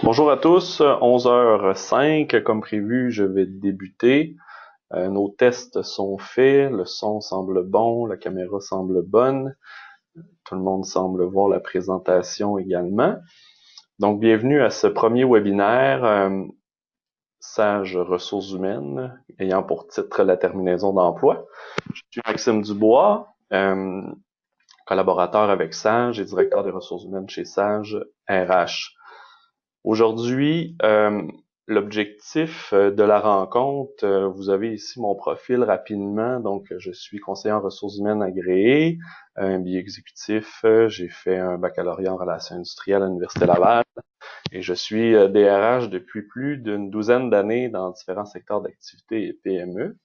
Bonjour à tous, 11h05, comme prévu, je vais débuter. Nos tests sont faits, le son semble bon, la caméra semble bonne, tout le monde semble voir la présentation également. Donc, bienvenue à ce premier webinaire, Sage Ressources humaines, ayant pour titre la terminaison d'emploi. Je suis Maxime Dubois, collaborateur avec Sage et directeur des ressources humaines chez Sage RH. Aujourd'hui, l'objectif de la rencontre, vous avez ici mon profil rapidement. Donc, je suis conseiller en ressources humaines agréé, un MBA exécutif, j'ai fait un baccalauréat en relations industrielles à l'Université Laval et je suis DRH depuis plus d'une douzaine d'années dans différents secteurs d'activité et PME.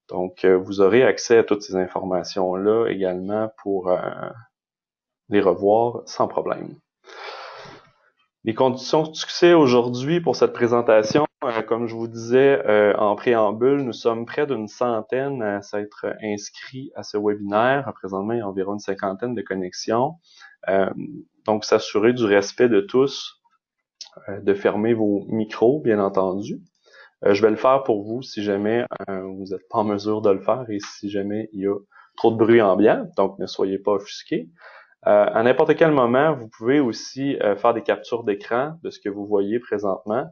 Donc, vous aurez accès à toutes ces informations-là également pour les revoir sans problème. Les conditions de succès aujourd'hui pour cette présentation, comme je vous disais en préambule, nous sommes près d'une centaine à s'être inscrits à ce webinaire. Présentement, il y a environ une cinquantaine de connexions. Donc, s'assurer du respect de tous, de fermer vos micros, bien entendu. Je vais le faire pour vous si jamais vous n'êtes pas en mesure de le faire et si jamais il y a trop de bruit ambiant, donc ne soyez pas offusqués. À n'importe quel moment, vous pouvez aussi faire des captures d'écran de ce que vous voyez présentement.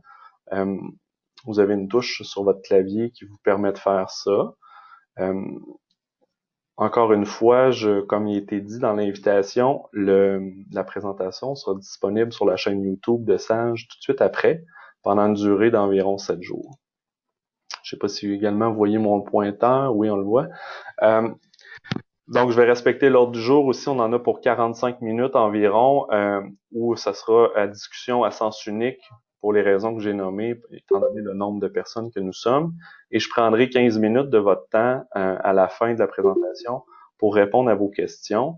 Vous avez une touche sur votre clavier qui vous permet de faire ça. Encore une fois, comme il a été dit dans l'invitation, la présentation sera disponible sur la chaîne YouTube de Sage tout de suite après, pendant une durée d'environ 7 jours. Je ne sais pas si également vous voyez mon pointeur. Oui, on le voit. Donc, je vais respecter l'ordre du jour aussi. On en a pour 45 minutes environ, où ça sera à discussion à sens unique pour les raisons que j'ai nommées, étant donné le nombre de personnes que nous sommes. Et je prendrai 15 minutes de votre temps à la fin de la présentation pour répondre à vos questions.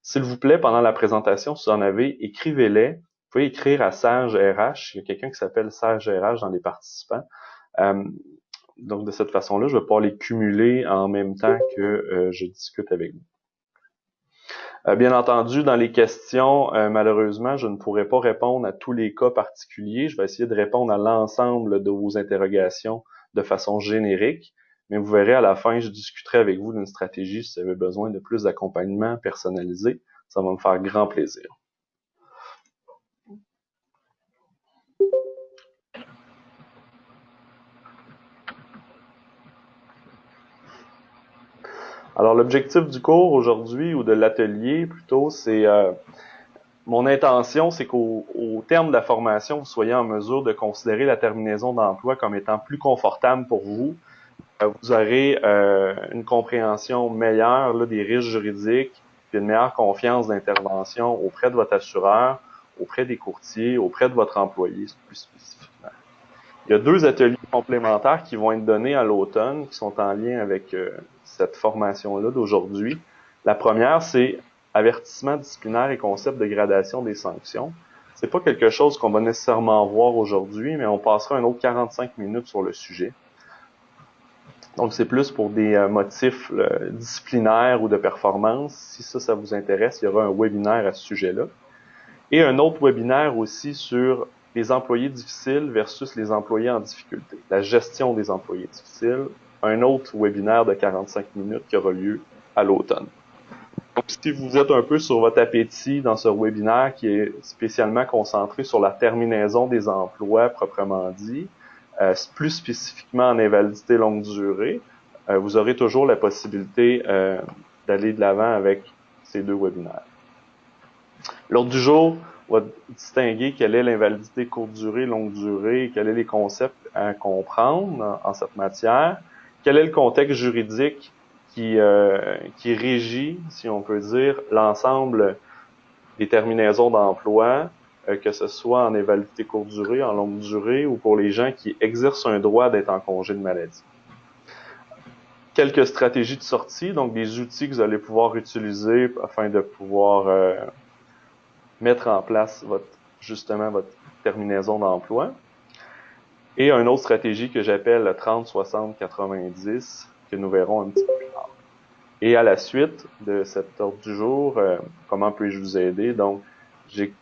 S'il vous plaît, pendant la présentation, si vous en avez, écrivez-les. Vous pouvez écrire à Sage RH. Il y a quelqu'un qui s'appelle Sage RH dans les participants. Donc, de cette façon-là, je vais pouvoir les cumuler en même temps que je discute avec vous. Bien entendu, dans les questions, malheureusement, je ne pourrai pas répondre à tous les cas particuliers. Je vais essayer de répondre à l'ensemble de vos interrogations de façon générique. Mais vous verrez, à la fin, je discuterai avec vous d'une stratégie si vous avez besoin de plus d'accompagnement personnalisé. Ça va me faire grand plaisir. Alors, l'objectif du cours aujourd'hui, ou de l'atelier plutôt, c'est... mon intention, c'est qu'au terme de la formation, vous soyez en mesure de considérer la terminaison d'emploi comme étant plus confortable pour vous. Vous aurez une compréhension meilleure là, des risques juridiques, puis une meilleure confiance d'intervention auprès de votre assureur, auprès des courtiers, auprès de votre employé plus spécifiquement. Il y a 2 ateliers complémentaires qui vont être donnés à l'automne, qui sont en lien avec cette formation-là d'aujourd'hui. La première, c'est avertissement disciplinaire et concept de gradation des sanctions. C'est pas quelque chose qu'on va nécessairement voir aujourd'hui, mais on passera un autre 45 minutes sur le sujet. Donc, c'est plus pour des motifs disciplinaires ou de performance. Si ça vous intéresse, il y aura un webinaire à ce sujet-là. Et un autre webinaire aussi sur les employés difficiles versus les employés en difficulté, la gestion des employés difficiles, un autre webinaire de 45 minutes qui aura lieu à l'automne. Donc, si vous êtes un peu sur votre appétit dans ce webinaire qui est spécialement concentré sur la terminaison des emplois proprement dit, plus spécifiquement en invalidité longue durée, vous aurez toujours la possibilité d'aller de l'avant avec ces 2 webinaires. L'ordre du jour va distinguer quelle est l'invalidité courte durée, longue durée, quels sont les concepts à comprendre en cette matière, quel est le contexte juridique qui régit, si on peut dire, l'ensemble des terminaisons d'emploi, que ce soit en invalidité courte durée, en longue durée, ou pour les gens qui exercent un droit d'être en congé de maladie. Quelques stratégies de sortie, donc des outils que vous allez pouvoir utiliser afin de pouvoir mettre en place justement votre terminaison d'emploi. Et une autre stratégie que j'appelle le 30, 60, 90, que nous verrons un petit peu plus tard. Et à la suite de cet ordre du jour, comment puis-je vous aider? Donc, je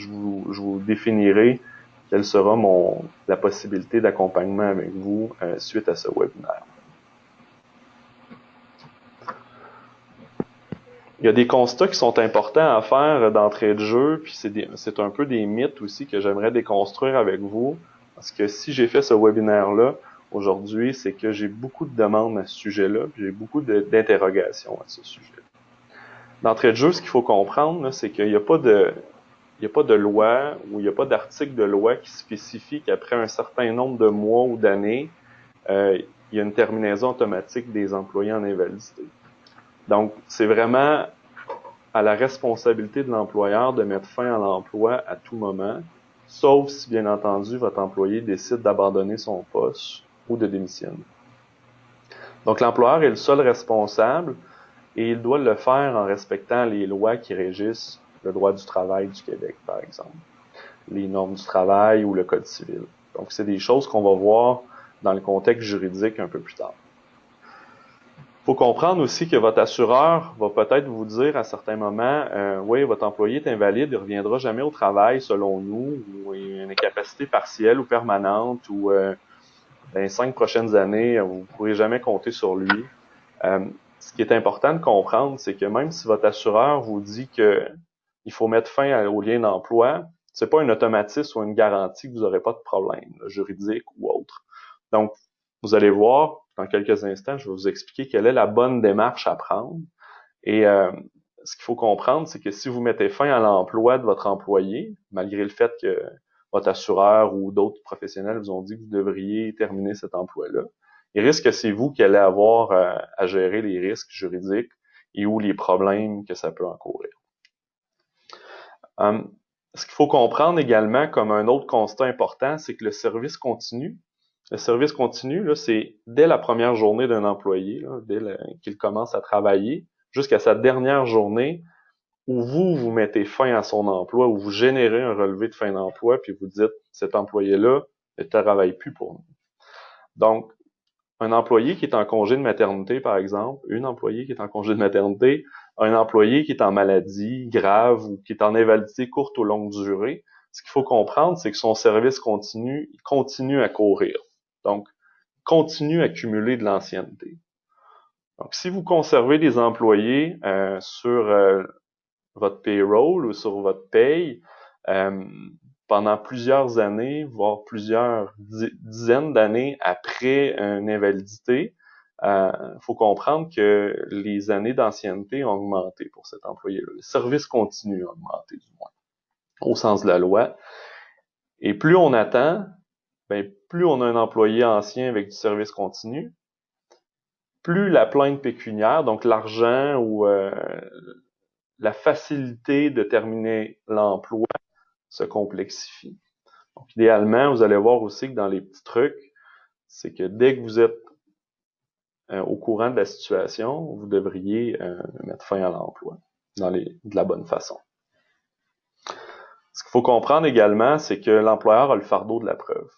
vous définirai quelle sera la possibilité d'accompagnement avec vous suite à ce webinaire. Il y a des constats qui sont importants à faire d'entrée de jeu, puis c'est un peu des mythes aussi que j'aimerais déconstruire avec vous, parce que si j'ai fait ce webinaire-là aujourd'hui, c'est que j'ai beaucoup de demandes à ce sujet-là, puis j'ai beaucoup d'interrogations à ce sujet-là. D'entrée de jeu, ce qu'il faut comprendre, c'est qu'il n'y a pas de loi ou il n'y a pas d'article de loi qui spécifie qu'après un certain nombre de mois ou d'années, il y a une terminaison automatique des employés en invalidité. Donc, c'est vraiment à la responsabilité de l'employeur de mettre fin à l'emploi à tout moment, sauf si, bien entendu, votre employé décide d'abandonner son poste ou de démissionner. Donc, l'employeur est le seul responsable et il doit le faire en respectant les lois qui régissent le droit du travail du Québec, par exemple, les normes du travail ou le Code civil. Donc, c'est des choses qu'on va voir dans le contexte juridique un peu plus tard. Il faut comprendre aussi que votre assureur va peut-être vous dire à certains moments, oui, votre employé est invalide, il ne reviendra jamais au travail selon nous, ou il a une incapacité partielle ou permanente, ou dans les 5 prochaines années, vous ne pourrez jamais compter sur lui. Ce qui est important de comprendre, c'est que même si votre assureur vous dit qu'il faut mettre fin au lien d'emploi, c'est pas un automatisme ou une garantie que vous n'aurez pas de problème juridique ou autre. Donc, vous allez voir, dans quelques instants, je vais vous expliquer quelle est la bonne démarche à prendre. Et ce qu'il faut comprendre, c'est que si vous mettez fin à l'emploi de votre employé, malgré le fait que votre assureur ou d'autres professionnels vous ont dit que vous devriez terminer cet emploi-là, il risque que c'est vous qui allez avoir à gérer les risques juridiques et ou les problèmes que ça peut encourir. Ce qu'il faut comprendre également comme un autre constat important, c'est que le service continu, là, c'est dès la première journée d'un employé, là, dès qu'il commence à travailler, jusqu'à sa dernière journée, où vous mettez fin à son emploi, où vous générez un relevé de fin d'emploi, puis vous dites, cet employé-là ne travaille plus pour nous. Donc, un employé qui est en congé de maternité, par exemple, une employée qui est en congé de maternité, un employé qui est en maladie grave ou qui est en invalidité courte ou longue durée, ce qu'il faut comprendre, c'est que son service continue à courir. Donc, continue à cumuler de l'ancienneté. Donc, si vous conservez des employés sur votre payroll ou sur votre paye pendant plusieurs années, voire plusieurs dizaines d'années après une invalidité, faut comprendre que les années d'ancienneté ont augmenté pour cet employé-là. Le service continue à augmenter, du moins, au sens de la loi. Et plus on attend, plus on a un employé ancien avec du service continu, plus la plainte pécuniaire, donc l'argent ou la facilité de terminer l'emploi se complexifie. Donc, idéalement, vous allez voir aussi que dans les petits trucs, c'est que dès que vous êtes au courant de la situation, vous devriez mettre fin à l'emploi de la bonne façon. Ce qu'il faut comprendre également, c'est que l'employeur a le fardeau de la preuve.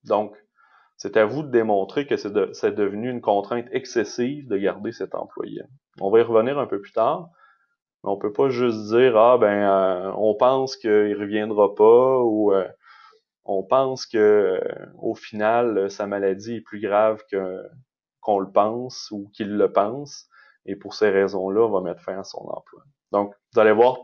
Donc, c'est à vous de démontrer que c'est devenu une contrainte excessive de garder cet employé. On va y revenir un peu plus tard, mais on peut pas juste dire on pense qu'il reviendra pas ou on pense que au final sa maladie est plus grave qu'on le pense ou qu'il le pense et pour ces raisons-là, on va mettre fin à son emploi. Donc, vous allez voir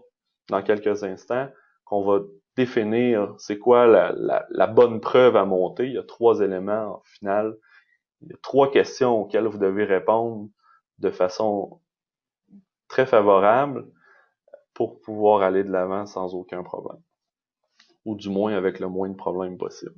dans quelques instants qu'on va définir c'est quoi la bonne preuve à monter. Il y a 3 éléments en final. Il y a 3 questions auxquelles vous devez répondre de façon très favorable pour pouvoir aller de l'avant sans aucun problème. Ou du moins avec le moins de problèmes possible.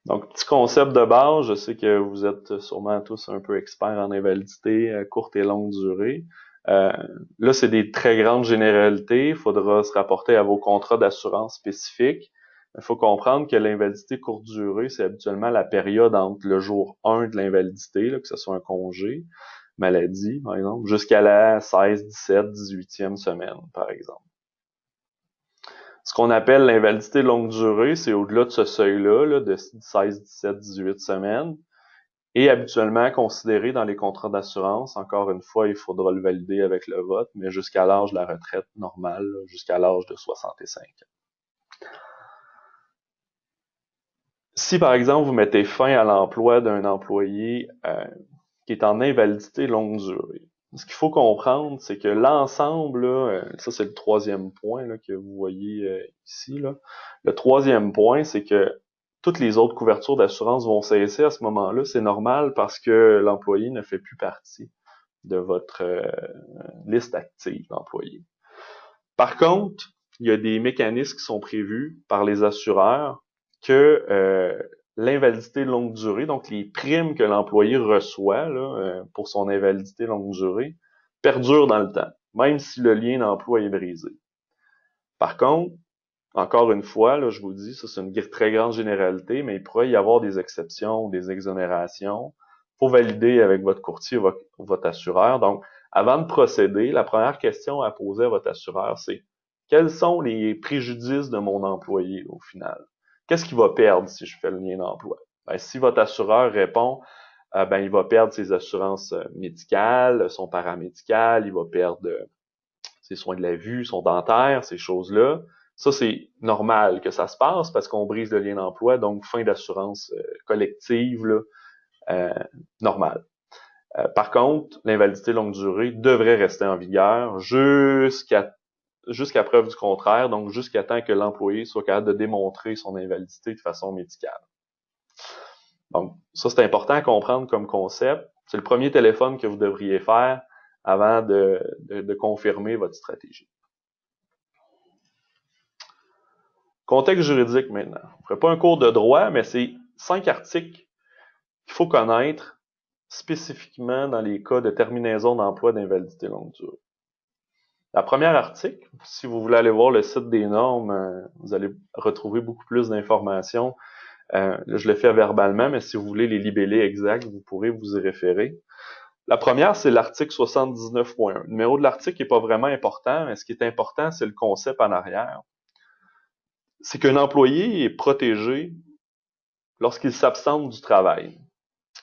Donc, petit concept de base, je sais que vous êtes sûrement tous un peu experts en invalidité courte et longue durée. Là, c'est des très grandes généralités. Il faudra se rapporter à vos contrats d'assurance spécifiques. Il faut comprendre que l'invalidité courte durée, c'est habituellement la période entre le jour 1 de l'invalidité, que ce soit un congé, maladie, par exemple, jusqu'à la 16, 17, 18e semaine, par exemple. Ce qu'on appelle l'invalidité longue durée, c'est au-delà de ce seuil-là, de 16, 17, 18 semaines. est habituellement considéré dans les contrats d'assurance. Encore une fois, il faudra le valider avec le vote, mais jusqu'à l'âge de la retraite normale, jusqu'à l'âge de 65 ans. Si, par exemple, vous mettez fin à l'emploi d'un employé qui est en invalidité longue durée, ce qu'il faut comprendre, c'est que l'ensemble, ça c'est le troisième point là, que vous voyez ici, là. Le troisième point, c'est que toutes les autres couvertures d'assurance vont cesser à ce moment-là. C'est normal parce que l'employé ne fait plus partie de votre liste active d'employés. Par contre, il y a des mécanismes qui sont prévus par les assureurs que l'invalidité longue durée, donc les primes que l'employé reçoit là, pour son invalidité longue durée, perdurent dans le temps, même si le lien d'emploi est brisé. Par contre, encore une fois, là, je vous dis, ça c'est une très grande généralité, mais il pourrait y avoir des exceptions, des exonérations. Il faut valider avec votre courtier, votre assureur. Donc, avant de procéder, la première question à poser à votre assureur, c'est quels sont les préjudices de mon employé au final? Qu'est-ce qu'il va perdre si je fais le lien d'emploi? Ben, si votre assureur répond, ben, il va perdre ses assurances médicales, son paramédical, il va perdre ses soins de la vue, son dentaire, ces choses-là. Ça, c'est normal que ça se passe parce qu'on brise le lien d'emploi, donc fin d'assurance collective, là, normale. Par contre, l'invalidité longue durée devrait rester en vigueur jusqu'à preuve du contraire, donc jusqu'à temps que l'employé soit capable de démontrer son invalidité de façon médicale. Donc, ça, c'est important à comprendre comme concept. C'est le premier téléphone que vous devriez faire avant de confirmer votre stratégie. Contexte juridique maintenant. On ne ferait pas un cours de droit, mais c'est 5 articles qu'il faut connaître spécifiquement dans les cas de terminaison d'emploi d'invalidité longue durée. La première article, si vous voulez aller voir le site des normes, vous allez retrouver beaucoup plus d'informations. Là, je le fais verbalement, mais si vous voulez les libellés exacts, vous pourrez vous y référer. La première, c'est l'article 79.1. Le numéro de l'article n'est pas vraiment important, mais ce qui est important, c'est le concept en arrière. C'est qu'un employé est protégé lorsqu'il s'absente du travail.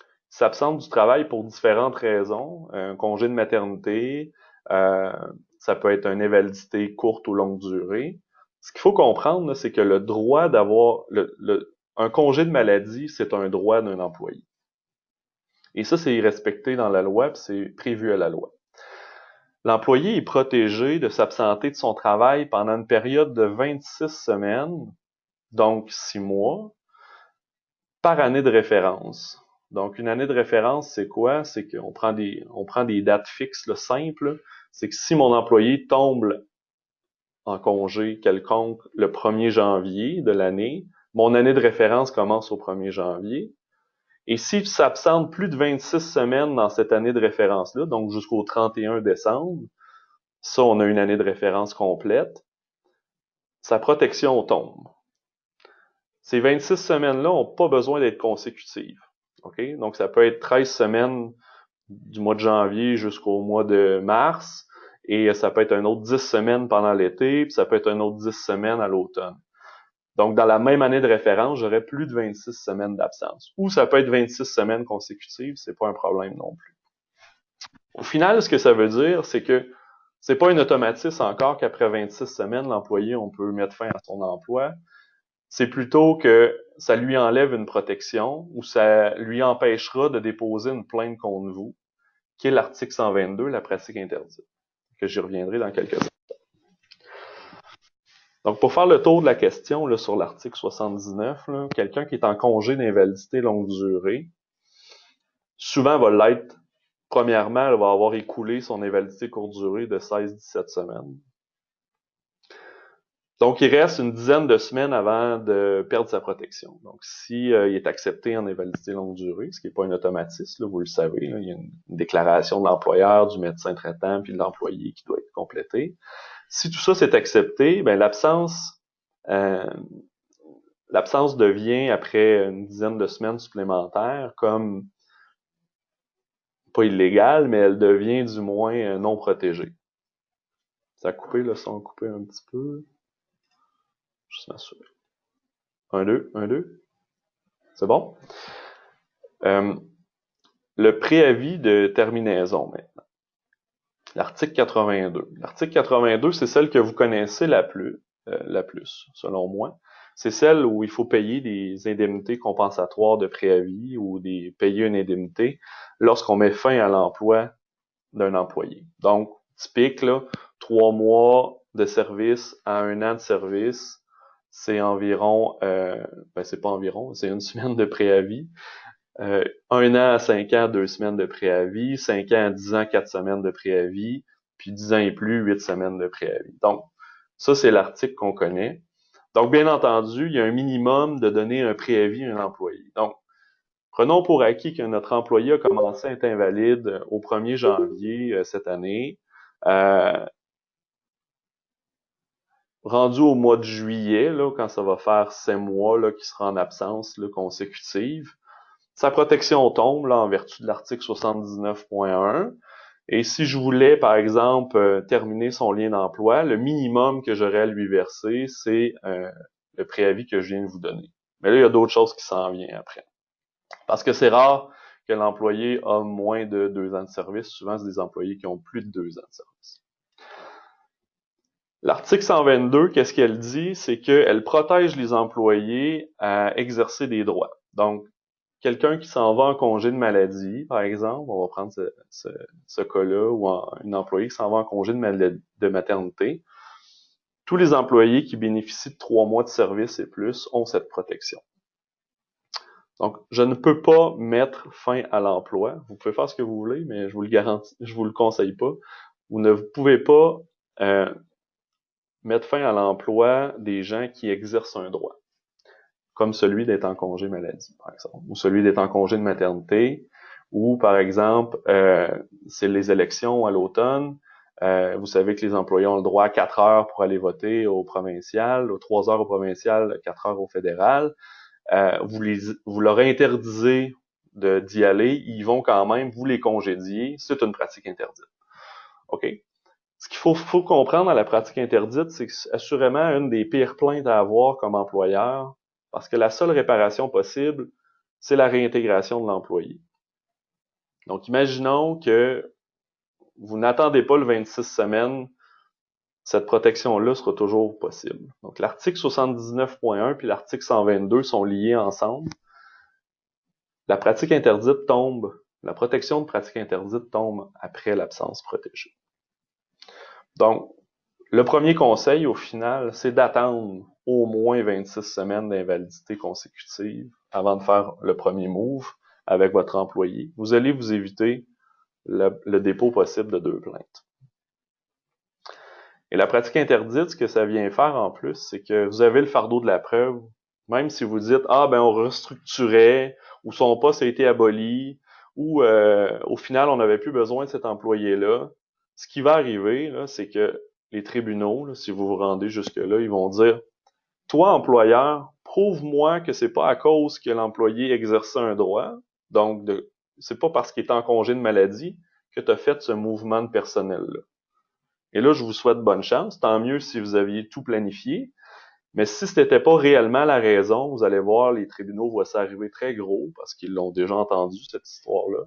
Il s'absente du travail pour différentes raisons. Un congé de maternité, ça peut être une invalidité courte ou longue durée. Ce qu'il faut comprendre, c'est que le droit d'avoir un congé de maladie, c'est un droit d'un employé. Et ça, c'est respecté dans la loi, puis c'est prévu à la loi. L'employé est protégé de s'absenter de son travail pendant une période de 26 semaines, donc 6 mois, par année de référence. Donc, une année de référence, c'est quoi? C'est qu'on prend des dates fixes, là, simples. C'est que si mon employé tombe en congé quelconque le 1er janvier de l'année, mon année de référence commence au 1er janvier. Et s'il s'absente plus de 26 semaines dans cette année de référence-là, donc jusqu'au 31 décembre, ça, on a une année de référence complète, sa protection tombe. Ces 26 semaines-là n'ont pas besoin d'être consécutives. Okay? Donc, ça peut être 13 semaines du mois de janvier jusqu'au mois de mars, et ça peut être un autre 10 semaines pendant l'été, puis ça peut être un autre 10 semaines à l'automne. Donc, dans la même année de référence, j'aurais plus de 26 semaines d'absence. Ou ça peut être 26 semaines consécutives, c'est pas un problème non plus. Au final, ce que ça veut dire, c'est que c'est pas un automatisme encore qu'après 26 semaines, l'employé, on peut mettre fin à son emploi. C'est plutôt que ça lui enlève une protection ou ça lui empêchera de déposer une plainte contre vous, qui est l'article 122, la pratique interdite, que j'y reviendrai dans quelques instants. Donc, pour faire le tour de la question là, sur l'article 79, quelqu'un qui est en congé d'invalidité longue durée, souvent va l'être. Premièrement, elle va avoir écoulé son invalidité courte durée de 16-17 semaines. Donc, il reste une dizaine de semaines avant de perdre sa protection. Donc, si il est accepté en invalidité longue durée, ce qui n'est pas un automatisme, là, vous le savez, là, il y a une déclaration de l'employeur, du médecin traitant, puis de l'employé qui doit être complétée. Si tout ça c'est accepté, ben l'absence devient, après une dizaine de semaines supplémentaires, comme pas illégale, mais elle devient du moins non protégée. Ça a coupé, le son a coupé un petit peu. Juste m'assurer. 1, 2, 1, 2. C'est bon? le préavis de terminaison maintenant. L'article 82. L'article 82, c'est celle que vous connaissez la plus, selon moi. C'est celle où il faut payer des indemnités compensatoires de préavis ou payer une indemnité lorsqu'on met fin à l'emploi d'un employé. Donc, typique, là, 3 mois de service à 1 an de service, c'est environ, c'est pas environ, c'est une semaine de préavis. 1 an à 5 ans, 2 semaines de préavis, 5 ans à 10 ans, 4 semaines de préavis, puis 10 ans et plus, 8 semaines de préavis. Donc, ça, c'est l'article qu'on connaît. Donc, bien entendu, il y a un minimum de donner un préavis à un employé. Donc, prenons pour acquis que notre employé a commencé à être invalide au 1er janvier cette année. Rendu au mois de juillet, là, quand ça va faire 5 mois là, qu'il sera en absence là, consécutive, sa protection tombe là, en vertu de l'article 79.1. Et si je voulais, par exemple, terminer son lien d'emploi, le minimum que j'aurais à lui verser, c'est le préavis que je viens de vous donner. Mais là, il y a d'autres choses qui s'en viennent après. Parce que c'est rare que l'employé a moins de 2 ans de service. Souvent, c'est des employés qui ont plus de 2 ans de service. L'article 122, qu'est-ce qu'elle dit? C'est qu'elle protège les employés à exercer des droits. Donc, quelqu'un qui s'en va en congé de maladie, par exemple, on va prendre ce cas-là, ou un employé qui s'en va en congé de maternité, tous les employés qui bénéficient de 3 mois de service et plus ont cette protection. Donc, je ne peux pas mettre fin à l'emploi. Vous pouvez faire ce que vous voulez, mais je vous le garantis, je vous le conseille pas. Vous ne pouvez pas mettre fin à l'emploi des gens qui exercent un droit, comme celui d'être en congé maladie, par exemple, ou celui d'être en congé de maternité, ou par exemple, c'est les élections à l'automne. Vous savez que les employés ont le droit à 4 heures pour aller voter au provincial, aux 3 heures au provincial, 4 heures au fédéral. Vous leur interdisez d'y aller, ils vont quand même, vous les congédier, c'est une pratique interdite. OK? Ce qu'il faut comprendre à la pratique interdite, c'est que c'est assurément une des pires plaintes à avoir comme employeur, parce que la seule réparation possible, c'est la réintégration de l'employé. Donc, imaginons que vous n'attendez pas le 26 semaines, cette protection-là sera toujours possible. Donc, l'article 79.1 puis l'article 122 sont liés ensemble. La pratique interdite tombe, la protection de pratique interdite tombe après l'absence protégée. Donc, le premier conseil, au final, c'est d'attendre au moins 26 semaines d'invalidité consécutive avant de faire le premier move avec votre employé. Vous allez vous éviter le dépôt possible de 2 plaintes. Et la pratique interdite, ce que ça vient faire en plus, c'est que vous avez le fardeau de la preuve. Même si vous dites, on restructurait, ou son poste a été aboli, ou au final, on n'avait plus besoin de cet employé-là, ce qui va arriver, là, c'est que les tribunaux, là, si vous vous rendez jusque-là, ils vont dire, toi, employeur, prouve-moi que c'est pas à cause que l'employé exerçait un droit, donc c'est pas parce qu'il est en congé de maladie que tu as fait ce mouvement de personnel-là. Et là, je vous souhaite bonne chance, tant mieux si vous aviez tout planifié, mais si ce n'était pas réellement la raison, vous allez voir, les tribunaux voient ça arriver très gros, parce qu'ils l'ont déjà entendu, cette histoire-là,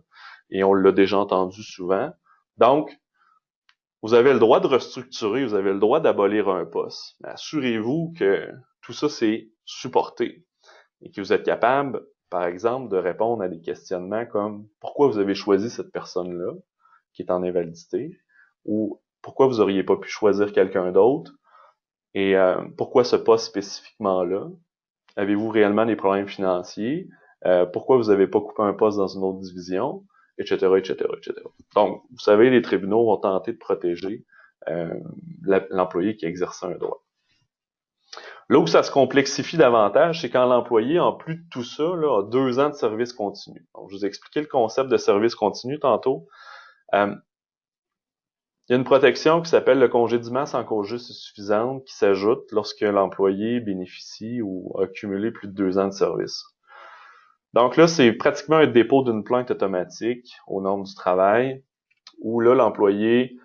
et on l'a déjà entendu souvent. Donc, vous avez le droit de restructurer, vous avez le droit d'abolir un poste, mais assurez-vous que tout ça, c'est supporté et que vous êtes capable, par exemple, de répondre à des questionnements comme pourquoi vous avez choisi cette personne-là qui est en invalidité, ou pourquoi vous auriez pas pu choisir quelqu'un d'autre, et pourquoi ce poste spécifiquement-là? Avez-vous réellement des problèmes financiers? Pourquoi vous n'avez pas coupé un poste dans une autre division? Etc., etc., etc. Donc, vous savez, les tribunaux vont tenter de protéger l'employé qui exerce un droit. Là où ça se complexifie davantage, c'est quand l'employé, en plus de tout ça, là, a 2 ans de service continu. Donc, je vous ai expliqué le concept de service continu tantôt. Il y a une protection qui s'appelle le congédiement sans cause juste et suffisante qui s'ajoute lorsque l'employé bénéficie ou a cumulé plus de 2 ans de service. Donc là, c'est pratiquement un dépôt d'une plainte automatique aux normes du travail où là, l'employé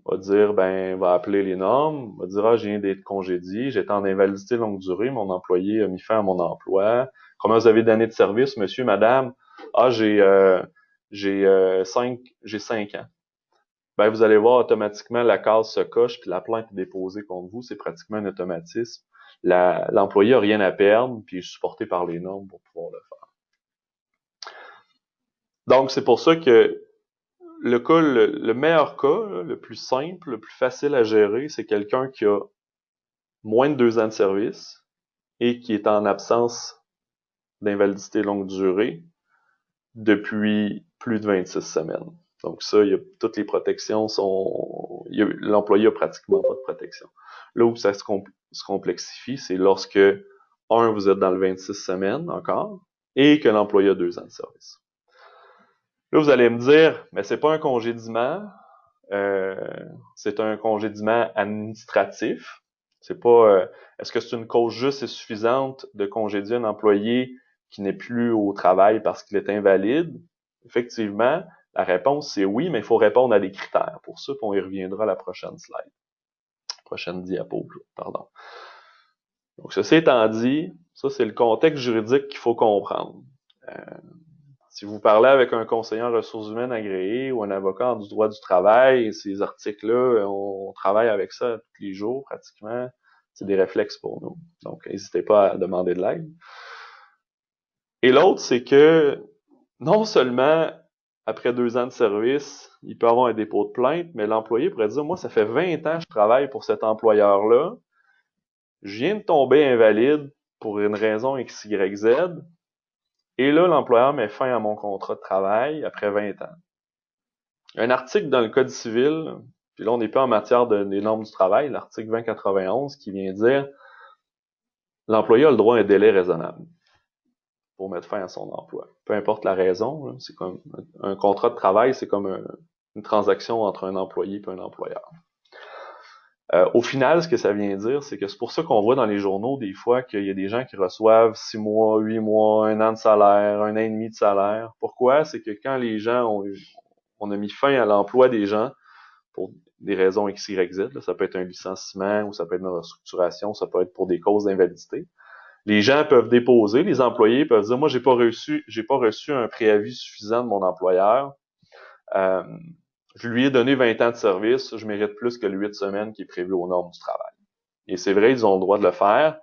va dire, va appeler les normes, va dire, je viens d'être congédié, j'étais en invalidité longue durée, mon employé a mis fin à mon emploi. Combien vous avez d'années de service, monsieur, madame? J'ai j'ai 5 ans. Ben, vous allez voir automatiquement la case se coche puis la plainte est déposée contre vous. C'est pratiquement un automatisme. L'employé n'a rien à perdre puis il est supporté par les normes pour pouvoir le faire. Donc, c'est pour ça que le meilleur cas, là, le plus simple, le plus facile à gérer, c'est quelqu'un qui a moins de 2 ans de service et qui est en absence d'invalidité longue durée depuis plus de 26 semaines. Donc ça, toutes les protections l'employé a pratiquement pas de protection. Là où ça se complexifie, c'est lorsque, vous êtes dans le 26 semaines encore, et que l'employé a 2 ans de service. Là, vous allez me dire, mais c'est pas un congédiement, c'est un congédiement administratif. C'est pas, est-ce que c'est une cause juste et suffisante de congédier un employé qui n'est plus au travail parce qu'il est invalide? Effectivement, la réponse c'est oui, mais il faut répondre à des critères. Pour ça, on y reviendra à la prochaine slide. Prochaine diapo, pardon. Donc, ceci étant dit, ça c'est le contexte juridique qu'il faut comprendre. Si vous parlez avec un conseiller en ressources humaines agréé ou un avocat en du droit du travail, ces articles-là, on travaille avec ça tous les jours pratiquement. C'est des réflexes pour nous. Donc, n'hésitez pas à demander de l'aide. Et l'autre, c'est que non seulement après 2 ans de service, il peut avoir un dépôt de plainte, mais l'employé pourrait dire, moi, ça fait 20 ans que je travaille pour cet employeur-là. Je viens de tomber invalide pour une raison X, Y, Z. Et là, l'employeur met fin à mon contrat de travail après 20 ans. Il y a un article dans le Code civil, puis là, on n'est pas en matière des normes du travail, l'article 2091, qui vient dire l'employé a le droit à un délai raisonnable pour mettre fin à son emploi. Peu importe la raison, c'est comme un contrat de travail, c'est comme une transaction entre un employé et un employeur. Au final, ce que ça vient dire, c'est que c'est pour ça qu'on voit dans les journaux des fois qu'il y a des gens qui reçoivent 6 mois, 8 mois, 1 an de salaire, 1 an et demi de salaire. Pourquoi? C'est que quand les gens on a mis fin à l'emploi des gens pour des raisons X, Y, Z, là, ça peut être un licenciement ou ça peut être une restructuration, ça peut être pour des causes d'invalidité. Les gens peuvent déposer, les employés peuvent dire, moi, j'ai pas reçu un préavis suffisant de mon employeur. Je lui ai donné 20 ans de service, je mérite plus que le 8 semaines qui est prévu aux normes du travail. Et c'est vrai, ils ont le droit de le faire.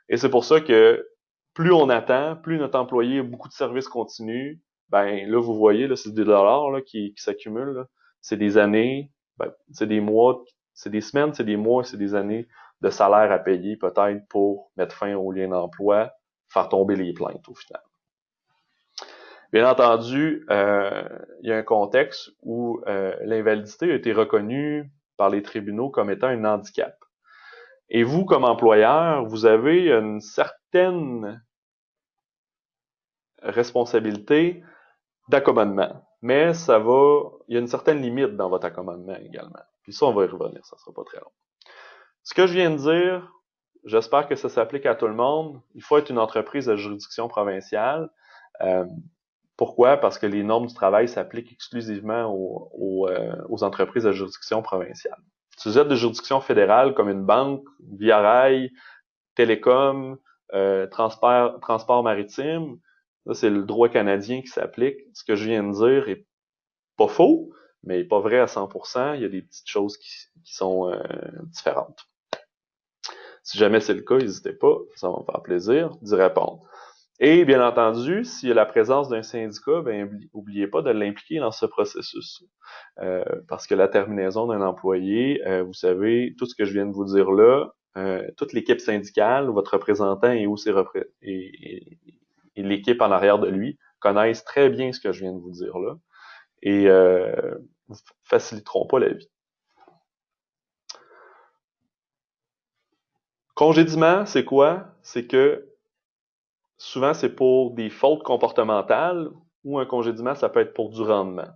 Et c'est pour ça que plus on attend, plus notre employé a beaucoup de services continus, ben là, vous voyez, là, c'est des dollars là, qui s'accumulent. Là. C'est des années, c'est des mois, c'est des semaines, c'est des mois, c'est des années de salaire à payer peut-être pour mettre fin au lien d'emploi, faire tomber les plaintes au final. Bien entendu, il y a un contexte où l'invalidité a été reconnue par les tribunaux comme étant un handicap. Et vous, comme employeur, vous avez une certaine responsabilité d'accommodement. Mais il y a une certaine limite dans votre accommodement également. Puis ça, on va y revenir, ça sera pas très long. Ce que je viens de dire, j'espère que ça s'applique à tout le monde. Il faut être une entreprise de juridiction provinciale. Pourquoi? Parce que les normes du travail s'appliquent exclusivement aux entreprises de juridiction provinciale. Si vous êtes de juridiction fédérale, comme une banque, Via Rail, Télécom, transport maritime, là, c'est le droit canadien qui s'applique. Ce que je viens de dire est pas faux, mais pas vrai à 100%. Il y a des petites choses qui sont différentes. Si jamais c'est le cas, n'hésitez pas, ça va me faire plaisir d'y répondre. Et bien entendu, s'il y a la présence d'un syndicat, ben n'oubliez pas de l'impliquer dans ce processus. Parce que la terminaison d'un employé, vous savez, tout ce que je viens de vous dire là, toute l'équipe syndicale, votre représentant et l'équipe en arrière de lui connaissent très bien ce que je viens de vous dire là et vous faciliteront pas la vie. Congédiement, c'est quoi? C'est que souvent, c'est pour des fautes comportementales ou un congédiement, ça peut être pour du rendement.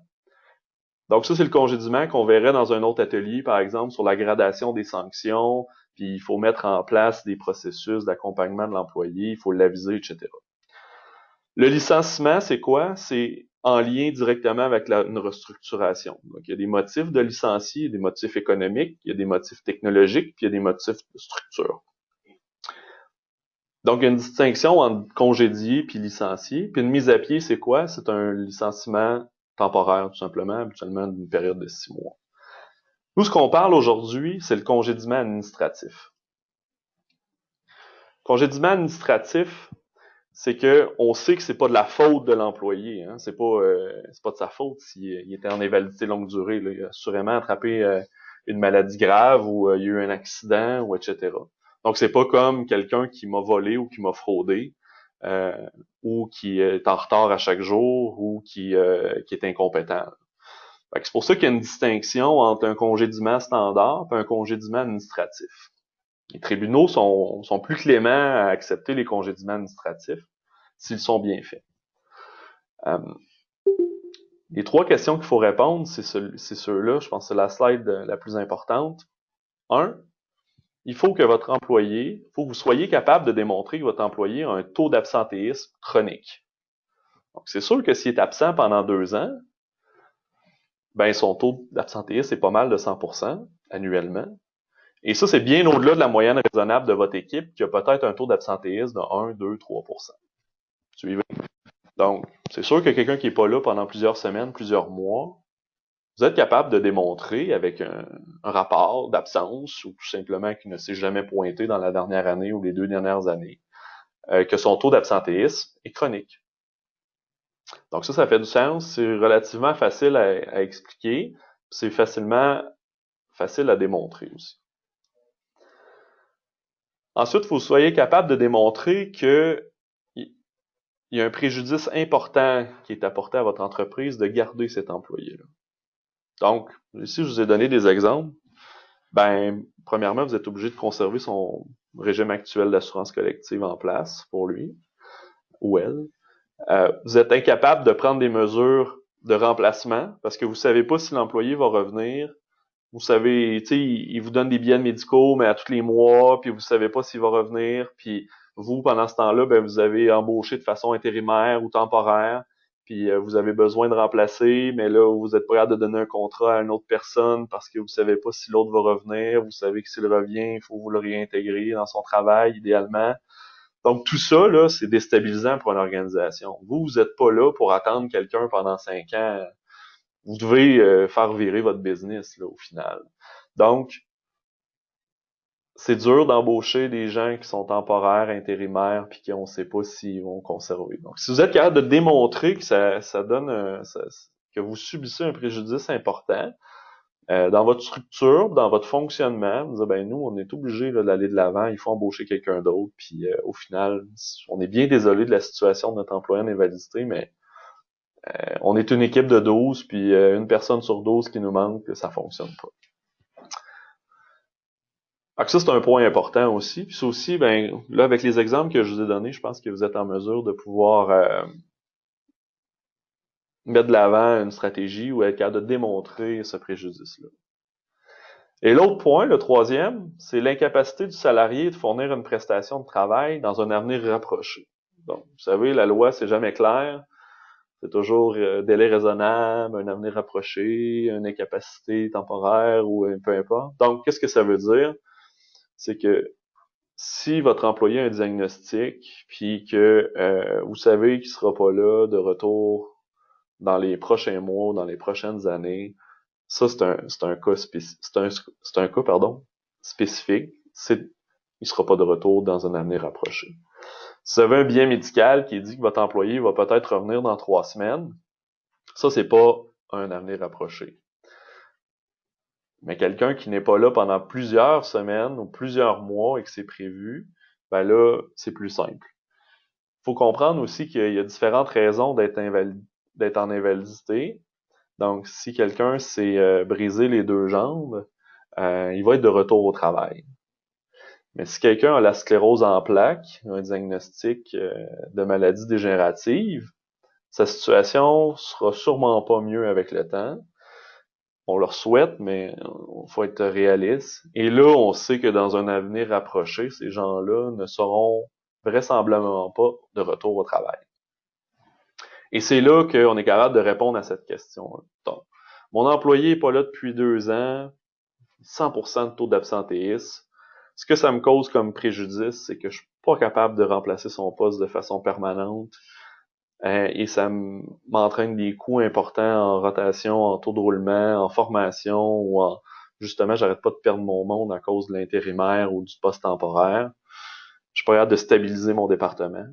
Donc ça, c'est le congédiement qu'on verrait dans un autre atelier, par exemple, sur la gradation des sanctions, puis il faut mettre en place des processus d'accompagnement de l'employé, il faut l'aviser, etc. Le licenciement, c'est quoi? C'est en lien directement avec une restructuration. Donc, il y a des motifs de licencier, il y a des motifs économiques, il y a des motifs technologiques, puis il y a des motifs de structure. Donc, il y a une distinction entre congédier puis licencier. Puis une mise à pied, c'est quoi? C'est un licenciement temporaire, tout simplement, habituellement d'une période de 6 mois. Nous, ce qu'on parle aujourd'hui, c'est le congédiement administratif. Congédiement administratif, c'est que on sait que c'est pas de la faute de l'employé, hein. C'est pas de sa faute s'il était en invalidité longue durée, là. Il a assurément attrapé une maladie grave ou il y a eu un accident ou etc. Donc c'est pas comme quelqu'un qui m'a volé ou qui m'a fraudé euh, ou qui est en retard à chaque jour ou qui est incompétent. Fait que c'est pour ça qu'il y a une distinction entre un congédiement standard et un congédiement administratif. Les tribunaux sont plus cléments à accepter les congédiements administratifs s'ils sont bien faits. Les 3 questions qu'il faut répondre, c'est ceux-là. Je pense que c'est la slide la plus importante. 1, il faut que votre employé, il faut que vous soyez capable de démontrer que votre employé a un taux d'absentéisme chronique. Donc, c'est sûr que s'il est absent pendant 2 ans, ben son taux d'absentéisme est pas mal de 100% annuellement. Et ça, c'est bien au-delà de la moyenne raisonnable de votre équipe qui a peut-être un taux d'absentéisme de 1, 2, 3%. Suivez? Donc, c'est sûr que quelqu'un qui n'est pas là pendant plusieurs semaines, plusieurs mois, vous êtes capable de démontrer avec un rapport d'absence ou tout simplement qu'il ne s'est jamais pointé dans la dernière année ou les 2 dernières années, que son taux d'absentéisme est chronique. Donc ça fait du sens. C'est relativement facile à expliquer. C'est facile à démontrer aussi. Ensuite, il faut que vous soyez capable de démontrer que il y a un préjudice important qui est apporté à votre entreprise de garder cet employé-là. Donc, ici, je vous ai donné des exemples. Ben, premièrement, vous êtes obligé de conserver son régime actuel d'assurance collective en place pour lui ou elle. Vous êtes incapable de prendre des mesures de remplacement parce que vous savez pas si l'employé va revenir. Vous savez, tu sais, il vous donne des billets médicaux, mais à tous les mois, puis vous savez pas s'il va revenir. Puis vous, pendant ce temps-là, ben, vous avez embauché de façon intérimaire ou temporaire. Puis vous avez besoin de remplacer, mais là, vous êtes prêt à donner un contrat à une autre personne parce que vous savez pas si l'autre va revenir. Vous savez que s'il revient, il faut vous le réintégrer dans son travail, idéalement. Donc, tout ça, là, c'est déstabilisant pour une organisation. Vous n'êtes pas là pour attendre quelqu'un pendant 5 ans. Vous devez faire virer votre business, là, au final. Donc, c'est dur d'embaucher des gens qui sont temporaires, intérimaires, puis qu'on ne sait pas s'ils vont conserver. Donc, si vous êtes capable de démontrer que ça donne que vous subissez un préjudice important dans votre structure, dans votre fonctionnement, vous dites, ben nous, on est obligé d'aller de l'avant, il faut embaucher quelqu'un d'autre, puis au final, on est bien désolé de la situation de notre employé en invalidité, mais on est une équipe de 12, puis une personne sur 12 qui nous manque, ça fonctionne pas. Donc ça, c'est un point important aussi. Puis ça aussi, ben là, avec les exemples que je vous ai donnés, je pense que vous êtes en mesure de pouvoir mettre de l'avant une stratégie ou être capable de démontrer ce préjudice-là. Et l'autre point, le troisième, c'est l'incapacité du salarié de fournir une prestation de travail dans un avenir rapproché. Donc, vous savez, la loi, c'est jamais clair. C'est toujours délai raisonnable, un avenir rapproché, une incapacité temporaire ou peu importe. Donc, qu'est-ce que ça veut dire? C'est que si votre employé a un diagnostic, puis que vous savez qu'il sera pas là de retour dans les prochains mois, dans les prochaines années, ça c'est un cas spécifique. Il sera pas de retour dans un avenir rapproché. Si vous avez un billet médical qui dit que votre employé va peut-être revenir dans 3 semaines, ça c'est pas un avenir rapproché. Mais quelqu'un qui n'est pas là pendant plusieurs semaines ou plusieurs mois et que c'est prévu, ben là, c'est plus simple. Il faut comprendre aussi qu'il y a différentes raisons d'être en invalidité. Donc, si quelqu'un s'est brisé les 2 jambes, il va être de retour au travail. Mais si quelqu'un a la sclérose en plaques, un diagnostic de maladie dégénérative, sa situation sera sûrement pas mieux avec le temps. On leur souhaite, mais il faut être réaliste. Et là, on sait que dans un avenir rapproché, ces gens-là ne seront vraisemblablement pas de retour au travail. Et c'est là qu'on est capable de répondre à cette question. Donc, mon employé n'est pas là depuis 2 ans, 100% de taux d'absentéisme. Ce que ça me cause comme préjudice, c'est que je suis pas capable de remplacer son poste de façon permanente. et ça m'entraîne des coûts importants en rotation, en taux de roulement, en formation ou en justement, j'arrête pas de perdre mon monde à cause de l'intérimaire ou du poste temporaire. Je suis pas capable de stabiliser mon département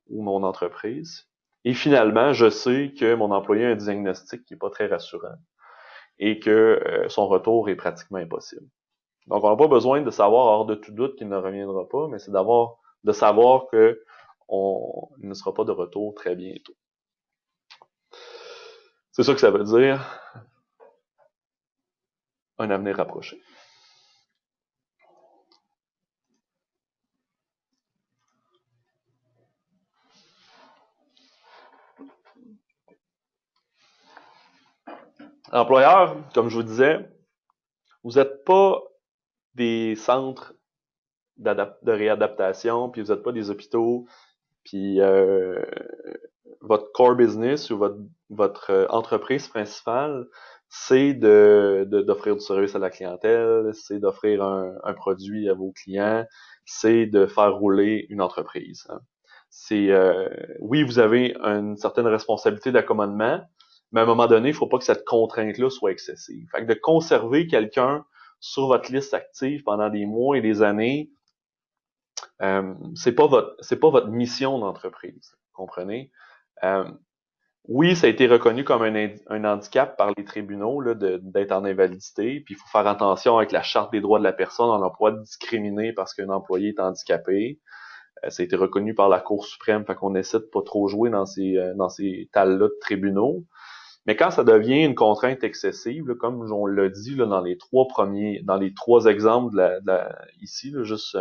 ou mon entreprise. Et finalement, je sais que mon employé a un diagnostic qui est pas très rassurant et que son retour est pratiquement impossible. Donc, on n'a pas besoin de savoir hors de tout doute qu'il ne reviendra pas, mais c'est de savoir que il ne sera pas de retour très bientôt. C'est ça que ça veut dire, un avenir rapproché. Employeur, comme je vous disais, vous n'êtes pas des centres de réadaptation, puis vous n'êtes pas des hôpitaux, puis votre core business ou votre entreprise principale, c'est d'offrir du service à la clientèle, c'est d'offrir un produit à vos clients, c'est de faire rouler une entreprise. Hein. C'est oui, vous avez une certaine responsabilité d'accommodement, mais à un moment donné, il ne faut pas que cette contrainte-là soit excessive. Fait que de conserver quelqu'un sur votre liste active pendant des mois et des années, c'est pas votre mission d'entreprise, comprenez? Euh, oui, ça a été reconnu comme un handicap par les tribunaux là, d'être en invalidité, puis il faut faire attention avec la Charte des droits de la personne, on n'a pas de discriminer parce qu'un employé est handicapé. Ça a été reconnu par la Cour suprême, fait qu'on essaie de pas trop jouer dans ces tales-là de tribunaux. Mais quand ça devient une contrainte excessive, là, comme on l'a dit là, dans les trois exemples ici, là, juste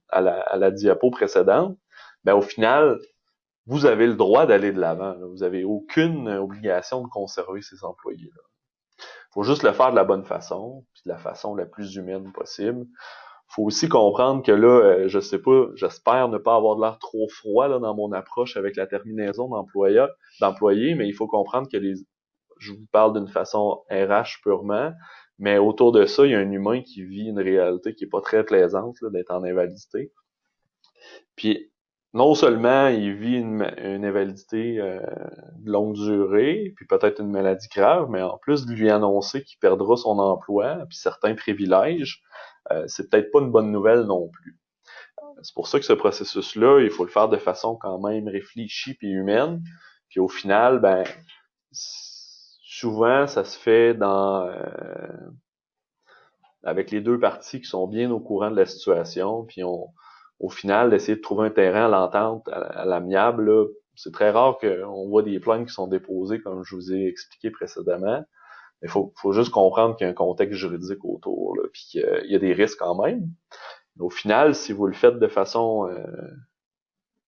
à la diapo précédente, ben au final, vous avez le droit d'aller de l'avant. Là. Vous avez aucune obligation de conserver ces employés-là. Il faut juste le faire de la bonne façon, puis de la façon la plus humaine possible. Faut aussi comprendre que là, je sais pas, j'espère ne pas avoir de l'air trop froid là, dans mon approche avec la terminaison d'employés, mais il faut comprendre que je vous parle d'une façon RH purement, mais autour de ça, il y a un humain qui vit une réalité qui est pas très plaisante là, d'être en invalidité. Puis non seulement il vit une invalidité de longue durée, puis peut-être une maladie grave, mais en plus de lui annoncer qu'il perdra son emploi, puis certains privilèges, c'est peut-être pas une bonne nouvelle non plus. C'est pour ça que ce processus-là, il faut le faire de façon quand même réfléchie puis humaine. Puis au final, ben souvent ça se fait avec les deux parties qui sont bien au courant de la situation, puis au final, d'essayer de trouver un terrain à l'entente, à l'amiable, là, c'est très rare qu'on voit des plaintes qui sont déposées, comme je vous ai expliqué précédemment. Mais faut juste comprendre qu'il y a un contexte juridique autour, là, puis qu'il y a des risques quand même. Mais au final, si vous le faites de façon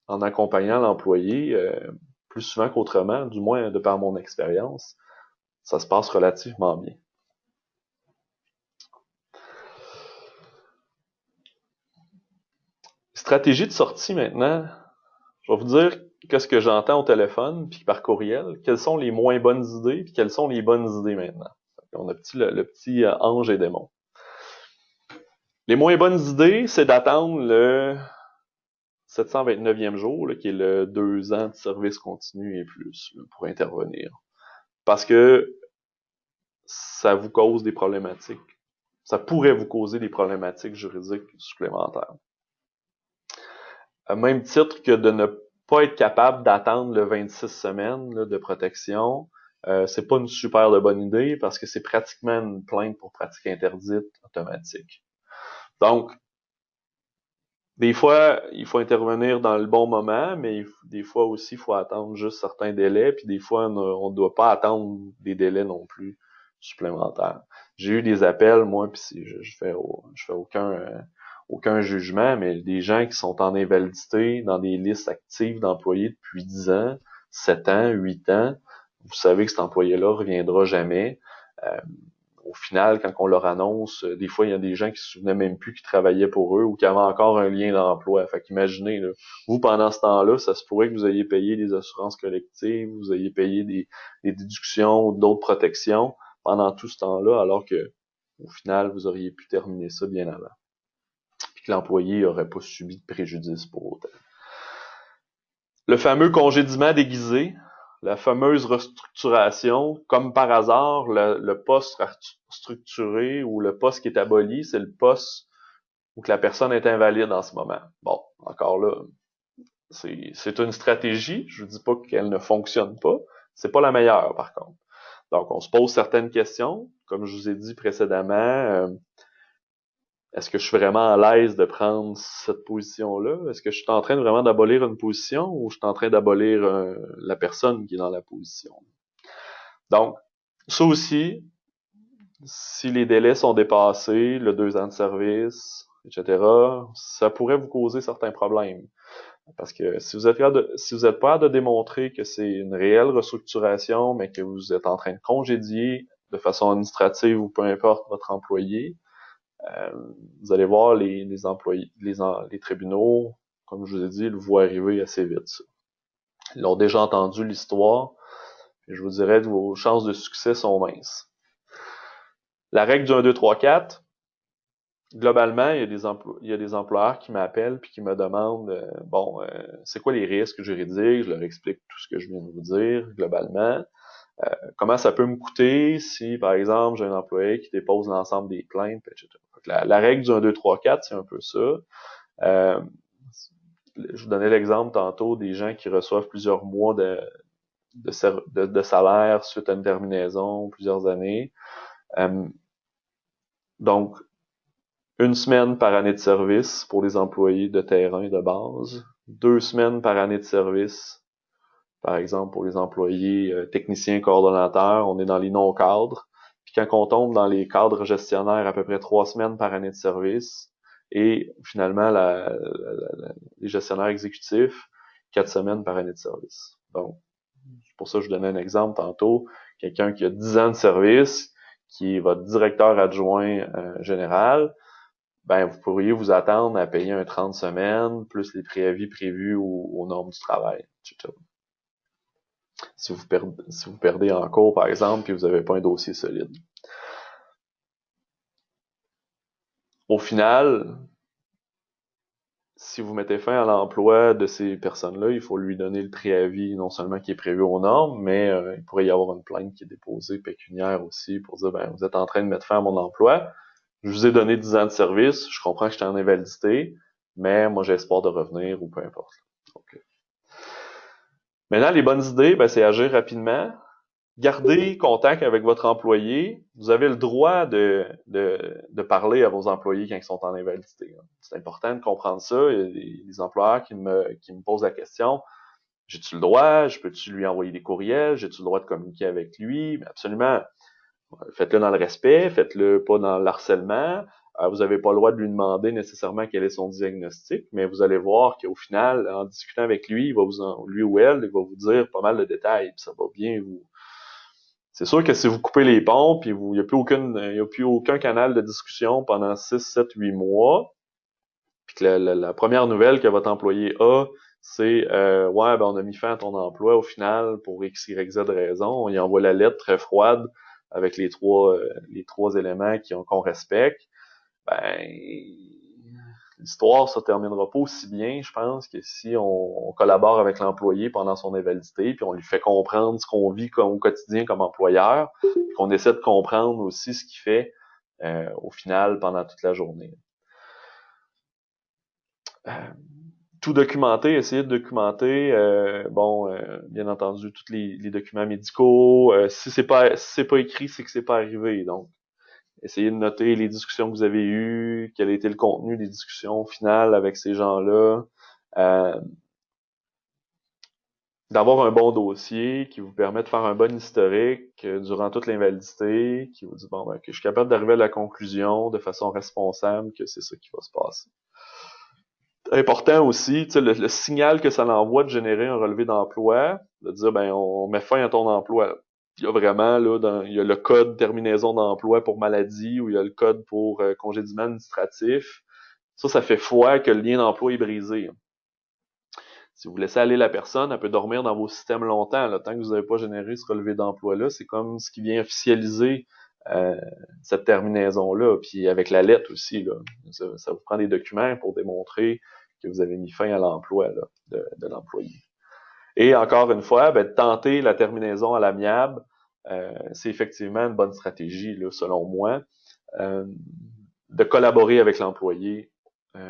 en accompagnant l'employé, plus souvent qu'autrement, du moins de par mon expérience, ça se passe relativement bien. Stratégie de sortie maintenant. Je vais vous dire qu'est-ce que j'entends au téléphone puis par courriel, quelles sont les moins bonnes idées puis quelles sont les bonnes idées maintenant. On a le petit ange et démon. Les moins bonnes idées, c'est d'attendre le 729e jour, là, qui est le 2 ans de service continu et plus, là, pour intervenir. Parce que ça vous cause des problématiques. Ça pourrait vous causer des problématiques juridiques supplémentaires. À même titre que de ne pas être capable d'attendre le 26 semaines là, de protection, c'est pas une super de bonne idée parce que c'est pratiquement une plainte pour pratique interdite automatique. Donc, des fois, il faut intervenir dans le bon moment, mais des fois aussi, il faut attendre juste certains délais, puis des fois, on ne doit pas attendre des délais non plus supplémentaires. J'ai eu des appels, moi, puis je fais aucun jugement, mais des gens qui sont en invalidité dans des listes actives d'employés depuis 10 ans, 7 ans, 8 ans, vous savez que cet employé-là reviendra jamais. Euh, Au final, quand on leur annonce, des fois, il y a des gens qui se souvenaient même plus qu'ils travaillaient pour eux ou qui avaient encore un lien d'emploi. Fait qu'imaginez, là, vous, pendant ce temps-là, ça se pourrait que vous ayez payé des assurances collectives, vous ayez payé des déductions ou d'autres protections pendant tout ce temps-là, alors que, au final, vous auriez pu terminer ça bien avant. Puis que l'employé n'aurait pas subi de préjudice pour autant. Le fameux congédiement déguisé, la fameuse restructuration, comme par hasard, le poste structuré ou le poste qui est aboli, c'est le poste où que la personne est invalide en ce moment. Bon, encore là, c'est une stratégie. Je ne dis pas qu'elle ne fonctionne pas. C'est pas la meilleure, par contre. Donc, on se pose certaines questions. Comme je vous ai dit précédemment, est-ce que je suis vraiment à l'aise de prendre cette position-là? Est-ce que je suis en train de vraiment d'abolir une position ou je suis en train d'abolir la personne qui est dans la position? Donc, ça aussi, si les délais sont dépassés, le 2 ans de service, etc., ça pourrait vous causer certains problèmes. Parce que si vous êtes pas capable de démontrer que c'est une réelle restructuration, mais que vous êtes en train de congédier de façon administrative ou peu importe votre employé, vous allez voir les employés, les tribunaux, comme je vous ai dit, ils le voient arriver assez vite. Ça. Ils ont déjà entendu l'histoire, et je vous dirais que vos chances de succès sont minces. La règle du 1, 2, 3, 4, globalement, il y a des employeurs qui m'appellent puis qui me demandent c'est quoi les risques juridiques, je leur explique tout ce que je viens de vous dire globalement. Comment ça peut me coûter si, par exemple, j'ai un employé qui dépose l'ensemble des plaintes, etc. La règle du 1, 2, 3, 4, c'est un peu ça. Je vous donnais l'exemple tantôt des gens qui reçoivent plusieurs mois de salaire suite à une terminaison, plusieurs années. Donc, 1 semaine par année de service pour les employés de terrain de base, 2 semaines par année de service, par exemple pour les employés techniciens coordonnateurs, on est dans les non-cadres. Puis quand on tombe dans les cadres gestionnaires, à peu près 3 semaines par année de service, et finalement les gestionnaires exécutifs, 4 semaines par année de service. Donc, pour ça je vous donnais un exemple tantôt, quelqu'un qui a 10 ans de service, qui est votre directeur adjoint général, ben vous pourriez vous attendre à payer un 30 semaines, plus les préavis prévus aux normes du travail, etc. Si vous perdez en cours, par exemple, puis vous n'avez pas un dossier solide. Au final, si vous mettez fin à l'emploi de ces personnes-là, il faut lui donner le préavis, non seulement qui est prévu aux normes, mais il pourrait y avoir une plainte qui est déposée pécuniaire aussi pour dire, ben vous êtes en train de mettre fin à mon emploi, je vous ai donné 10 ans de service, je comprends que j'étais en invalidité, mais moi j'ai espoir de revenir ou peu importe. Donc, maintenant, les bonnes idées, ben, c'est agir rapidement. Gardez contact avec votre employé. Vous avez le droit de parler à vos employés quand ils sont en invalidité. C'est important de comprendre ça. Il y a des employeurs qui me posent la question, j'ai-tu le droit? Peux-tu lui envoyer des courriels? J'ai-tu le droit de communiquer avec lui? Mais absolument. Faites-le dans le respect, faites-le pas dans l'harcèlement. Vous n'avez pas le droit de lui demander nécessairement quel est son diagnostic, mais vous allez voir qu'au final, en discutant avec lui, lui ou elle, il va vous dire pas mal de détails, puis ça va bien vous. C'est sûr que si vous coupez les ponts, puis il n'y a plus aucun canal de discussion pendant 6, 7, 8 mois, puis que la première nouvelle que votre employé a, c'est ouais, ben on a mis fin à ton emploi au final pour X, Y, Z raison. On y envoie la lettre très froide avec les trois éléments qu'on respecte. Ben l'histoire se terminera pas aussi bien, je pense, que si on collabore avec l'employé pendant son invalidité, puis on lui fait comprendre ce qu'on vit au quotidien comme employeur, puis qu'on essaie de comprendre aussi ce qu'il fait au final pendant toute la journée. Tout documenter, essayer de documenter, bien entendu, tous les documents médicaux. Si c'est pas écrit, c'est que c'est pas arrivé. Donc, essayez de noter les discussions que vous avez eues, quel a été le contenu des discussions finales avec ces gens-là. D'avoir un bon dossier qui vous permet de faire un bon historique durant toute l'invalidité, qui vous dit que je suis capable d'arriver à la conclusion de façon responsable que c'est ça qui va se passer. Important aussi, le signal que ça l'envoie de générer un relevé d'emploi, de dire on met fin à ton emploi. Il y a vraiment il y a le code terminaison d'emploi pour maladie ou il y a le code pour congédiement administratif. Ça fait foi que le lien d'emploi est brisé. Si vous laissez aller la personne, elle peut dormir dans vos systèmes longtemps. Tant que vous n'avez pas généré ce relevé d'emploi-là, c'est comme ce qui vient officialiser cette terminaison-là. Puis avec la lettre aussi, ça vous prend des documents pour démontrer que vous avez mis fin à l'emploi de l'employé. Et encore une fois, ben, tenter la terminaison à l'amiable, c'est effectivement une bonne stratégie, là, selon moi, de collaborer avec l'employé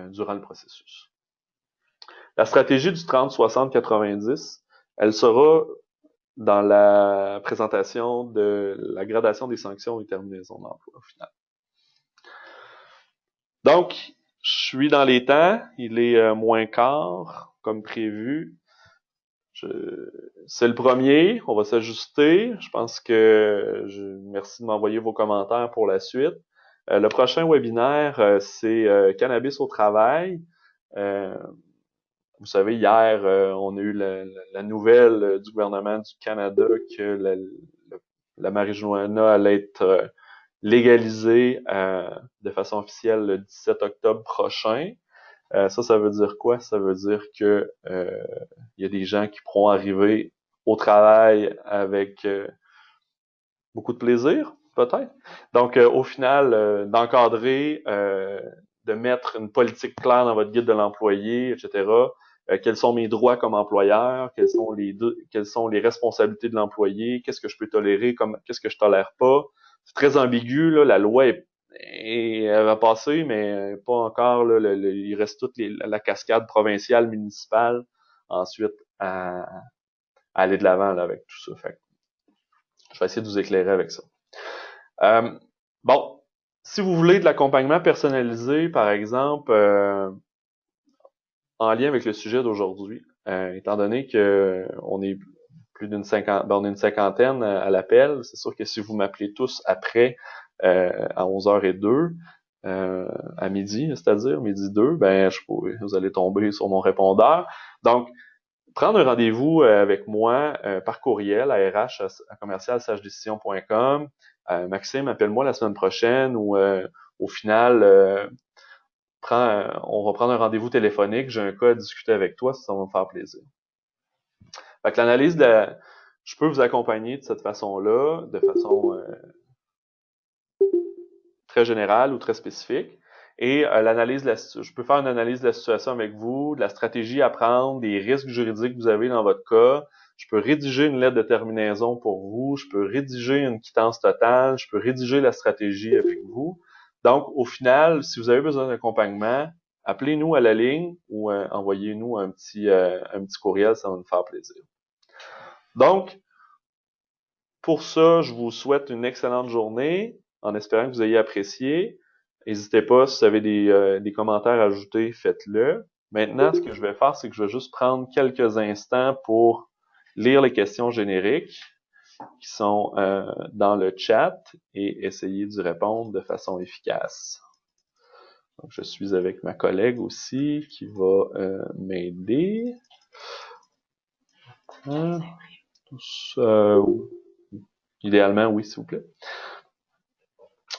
durant le processus. La stratégie du 30-60-90, elle sera dans la présentation de la gradation des sanctions et terminaison d'emploi au final. Donc, je suis dans les temps, il est moins quart, comme prévu. C'est le premier, on va s'ajuster. Je pense que merci de m'envoyer vos commentaires pour la suite. Le prochain webinaire, c'est Cannabis au travail. Vous savez, hier, on a eu la nouvelle du gouvernement du Canada que la marijuana allait être légalisée de façon officielle le 17 octobre prochain. Ça veut dire quoi? Ça veut dire que il y a des gens qui pourront arriver au travail avec beaucoup de plaisir, peut-être. Donc, au final, d'encadrer, de mettre une politique claire dans votre guide de l'employé, etc. Quels sont mes droits comme employeur? Quelles sont les responsabilités de l'employé? Qu'est-ce que je peux tolérer? Qu'est-ce que je tolère pas? C'est très ambigu, là. La loi elle va passer, mais pas encore. Là, il reste toute la cascade provinciale, municipale, ensuite à aller de l'avant là, avec tout ça. Fait que je vais essayer de vous éclairer avec ça. Bon, si vous voulez de l'accompagnement personnalisé, par exemple, en lien avec le sujet d'aujourd'hui, étant donné que on est plus d'une cinquantaine, on est une cinquantaine à l'appel, c'est sûr que si vous m'appelez tous après à 11h02, à midi, c'est-à-dire midi 2, ben vous allez tomber sur mon répondeur. Donc, prendre un rendez-vous avec moi par courriel à rh@commercial-décision.com. Maxime, appelle-moi la semaine prochaine ou au final, on va prendre un rendez-vous téléphonique. J'ai un cas à discuter avec toi, ça va me faire plaisir. Fait que je peux vous accompagner de cette façon-là, de façon très générale ou très spécifique. Et je peux faire une analyse de la situation avec vous, de la stratégie à prendre, des risques juridiques que vous avez dans votre cas. Je peux rédiger une lettre de terminaison pour vous. Je peux rédiger une quittance totale. Je peux rédiger la stratégie avec vous. Donc, au final, si vous avez besoin d'accompagnement, appelez-nous à la ligne ou envoyez-nous un petit courriel, ça va nous faire plaisir. Donc, pour ça, je vous souhaite une excellente journée en espérant que vous ayez apprécié. N'hésitez pas, si vous avez des commentaires à ajouter, faites-le. Maintenant, ce que je vais faire, c'est que je vais juste prendre quelques instants pour lire les questions génériques qui sont dans le chat et essayer d'y répondre de façon efficace. Donc, je suis avec ma collègue aussi qui va m'aider. Idéalement, oui, s'il vous plaît.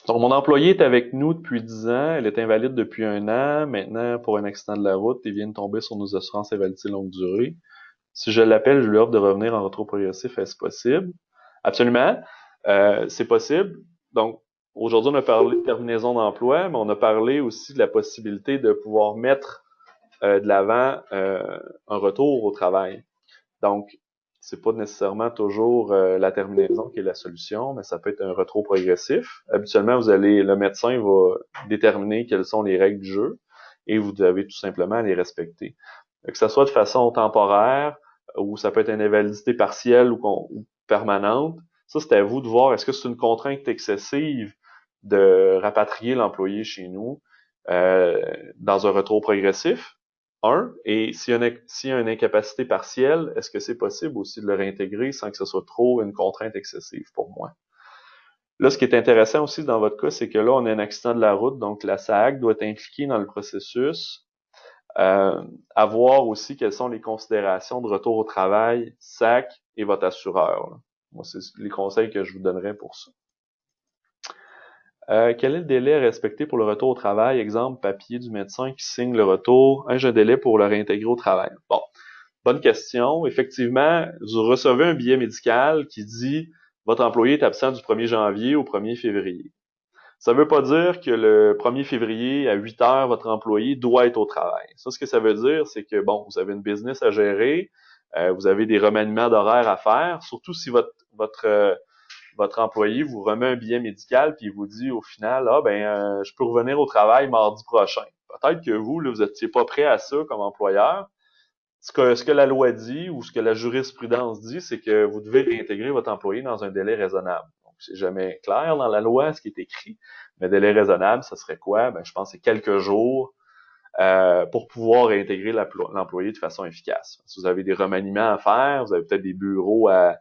Donc, mon employé est avec nous depuis 10 ans. Elle est invalide depuis 1 an. Maintenant, pour un accident de la route, il vient de tomber sur nos assurances invalidité longue durée. Si je l'appelle, je lui offre de revenir en retour progressif. Est-ce possible? Absolument. C'est possible. Donc, aujourd'hui, on a parlé de terminaison d'emploi, mais on a parlé aussi de la possibilité de pouvoir mettre de l'avant un retour au travail. Donc, c'est pas nécessairement toujours la terminaison qui est la solution, mais ça peut être un retour progressif. Habituellement, le médecin va déterminer quelles sont les règles du jeu et vous devez tout simplement les respecter. Que ça soit de façon temporaire ou ça peut être une invalidité partielle ou permanente, ça c'est à vous de voir. Est-ce que c'est une contrainte excessive de rapatrier l'employé chez nous dans un retour progressif? Et s'il y a une incapacité partielle, est-ce que c'est possible aussi de le réintégrer sans que ce soit trop une contrainte excessive pour moi? Là, ce qui est intéressant aussi dans votre cas, c'est que là, on a un accident de la route, donc la SAAC doit être impliquée dans le processus. À voir aussi quelles sont les considérations de retour au travail, SAC et votre assureur. Là. Moi, c'est les conseils que je vous donnerais pour ça. Quel est le délai à respecter pour le retour au travail? Exemple, papier du médecin qui signe le retour. J'ai un délai pour le réintégrer au travail. Bon, bonne question. Effectivement, vous recevez un billet médical qui dit votre employé est absent du 1er janvier au 1er février. Ça ne veut pas dire que le 1er février à 8 heures, votre employé doit être au travail. Ça, ce que ça veut dire, c'est que, bon, vous avez une business à gérer, vous avez des remaniements d'horaires à faire, surtout si votre employé vous remet un billet médical puis il vous dit au final, je peux revenir au travail mardi prochain. Peut-être que vous, là, vous n'étiez pas prêt à ça comme employeur. Ce que la loi dit ou ce que la jurisprudence dit, c'est que vous devez réintégrer votre employé dans un délai raisonnable. Donc, c'est jamais clair dans la loi ce qui est écrit. Mais délai raisonnable, ça serait quoi? Je pense que c'est quelques jours pour pouvoir réintégrer l'employé de façon efficace. Si vous avez des remaniements à faire, vous avez peut-être des bureaux à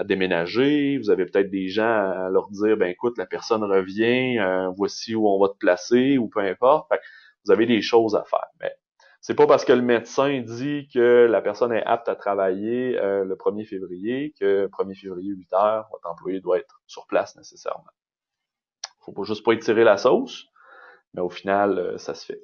déménager, vous avez peut-être des gens à leur dire, écoute, la personne revient, voici où on va te placer, ou peu importe. Fait que vous avez des choses à faire. Mais c'est pas parce que le médecin dit que la personne est apte à travailler le 1er février que le 1er février, 8 heures, votre employé doit être sur place nécessairement. Faut pas juste pas étirer la sauce, mais au final, ça se fait.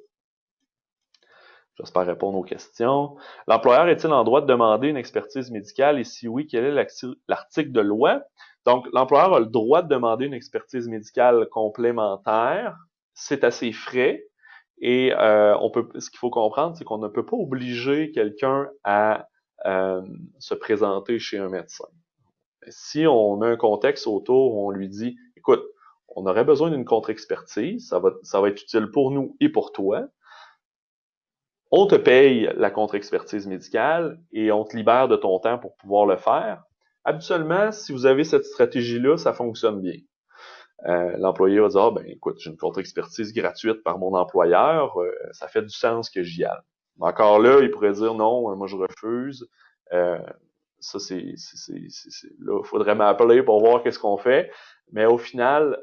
J'espère répondre aux questions. L'employeur est-il en droit de demander une expertise médicale et si oui, quel est l'article de loi? Donc, l'employeur a le droit de demander une expertise médicale complémentaire. C'est à ses frais. Et ce qu'il faut comprendre, c'est qu'on ne peut pas obliger quelqu'un à se présenter chez un médecin. Si on a un contexte autour où on lui dit, écoute, on aurait besoin d'une contre-expertise, ça va être utile pour nous et pour toi. On te paye la contre-expertise médicale et on te libère de ton temps pour pouvoir le faire. Habituellement, si vous avez cette stratégie-là, ça fonctionne bien. L'employé va dire, écoute, j'ai une contre-expertise gratuite par mon employeur, ça fait du sens que j'y aille. Encore là, il pourrait dire non, moi je refuse. Ça, là, il faudrait m'appeler pour voir qu'est-ce qu'on fait. Mais au final,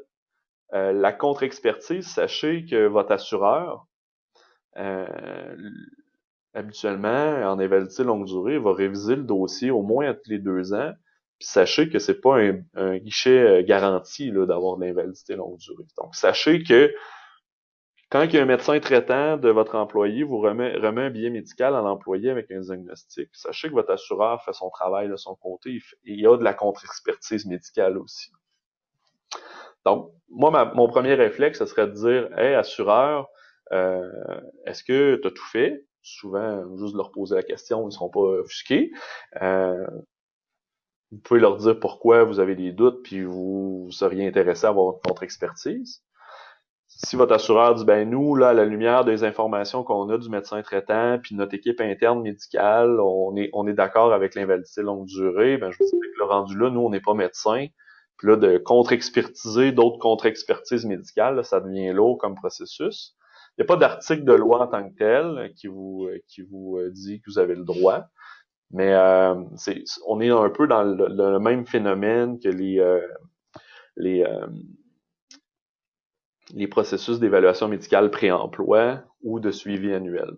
la contre-expertise, sachez que votre assureur, habituellement, en invalidité longue durée, va réviser le dossier au moins tous les 2 ans. Puis sachez que c'est pas un guichet garanti là, d'avoir de l'invalidité longue durée. Donc, sachez que quand il y a un médecin traitant de votre employé vous remet un billet médical à l'employé avec un diagnostic, sachez que votre assureur fait son travail de son côté. Il y a de la contre-expertise médicale aussi. Donc, moi, mon premier réflexe, ce serait de dire, hey, assureur, est-ce que tu as tout fait? Souvent, juste de leur poser la question, ils ne seront pas offusqués. Vous pouvez leur dire pourquoi vous avez des doutes, puis vous seriez intéressé à avoir votre expertise. Si votre assureur dit, nous, là, à la lumière des informations qu'on a du médecin traitant, puis notre équipe interne médicale, on est d'accord avec l'invalidité longue durée, je vous dis que le rendu là, nous, on n'est pas médecin. Puis là, de contre-expertiser d'autres contre-expertises médicales, là, ça devient lourd comme processus. Il n'y a pas d'article de loi en tant que tel qui vous dit que vous avez le droit. Mais on est un peu dans le même phénomène que les processus d'évaluation médicale pré-emploi ou de suivi annuel.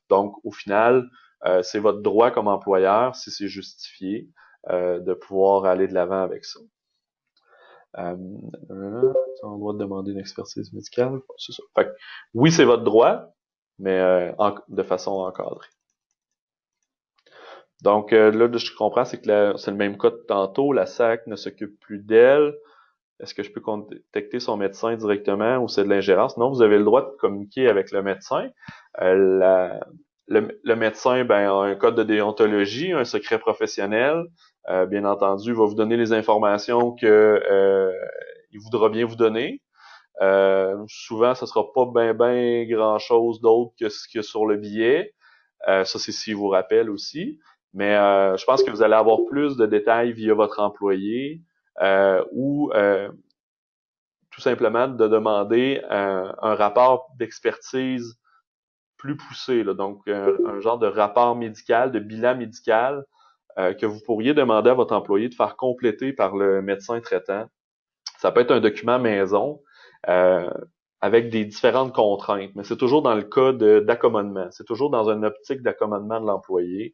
Donc, au final, c'est votre droit comme employeur, si c'est justifié, de pouvoir aller de l'avant avec ça. On a le droit de demander une expertise médicale. C'est ça. Fait que, oui, c'est votre droit, mais de façon encadrée. Donc là, je comprends, c'est que c'est le même cas de tantôt. La SAC ne s'occupe plus d'elle. Est-ce que je peux contacter son médecin directement ou c'est de l'ingérence? Non, vous avez le droit de communiquer avec le médecin. Le médecin a un code de déontologie, un secret professionnel. Bien entendu, il va vous donner les informations que il voudra bien vous donner. Souvent, ce sera pas ben grand chose d'autre que ce qu'il y a sur le billet. Ça, c'est s'il vous rappelle aussi. Mais je pense que vous allez avoir plus de détails via votre employé ou tout simplement de demander un rapport d'expertise plus poussé, là, donc un genre de rapport médical, de bilan médical que vous pourriez demander à votre employé de faire compléter par le médecin traitant. Ça peut être un document maison avec des différentes contraintes, mais c'est toujours dans le cas d'accommodement. C'est toujours dans une optique d'accommodement de l'employé.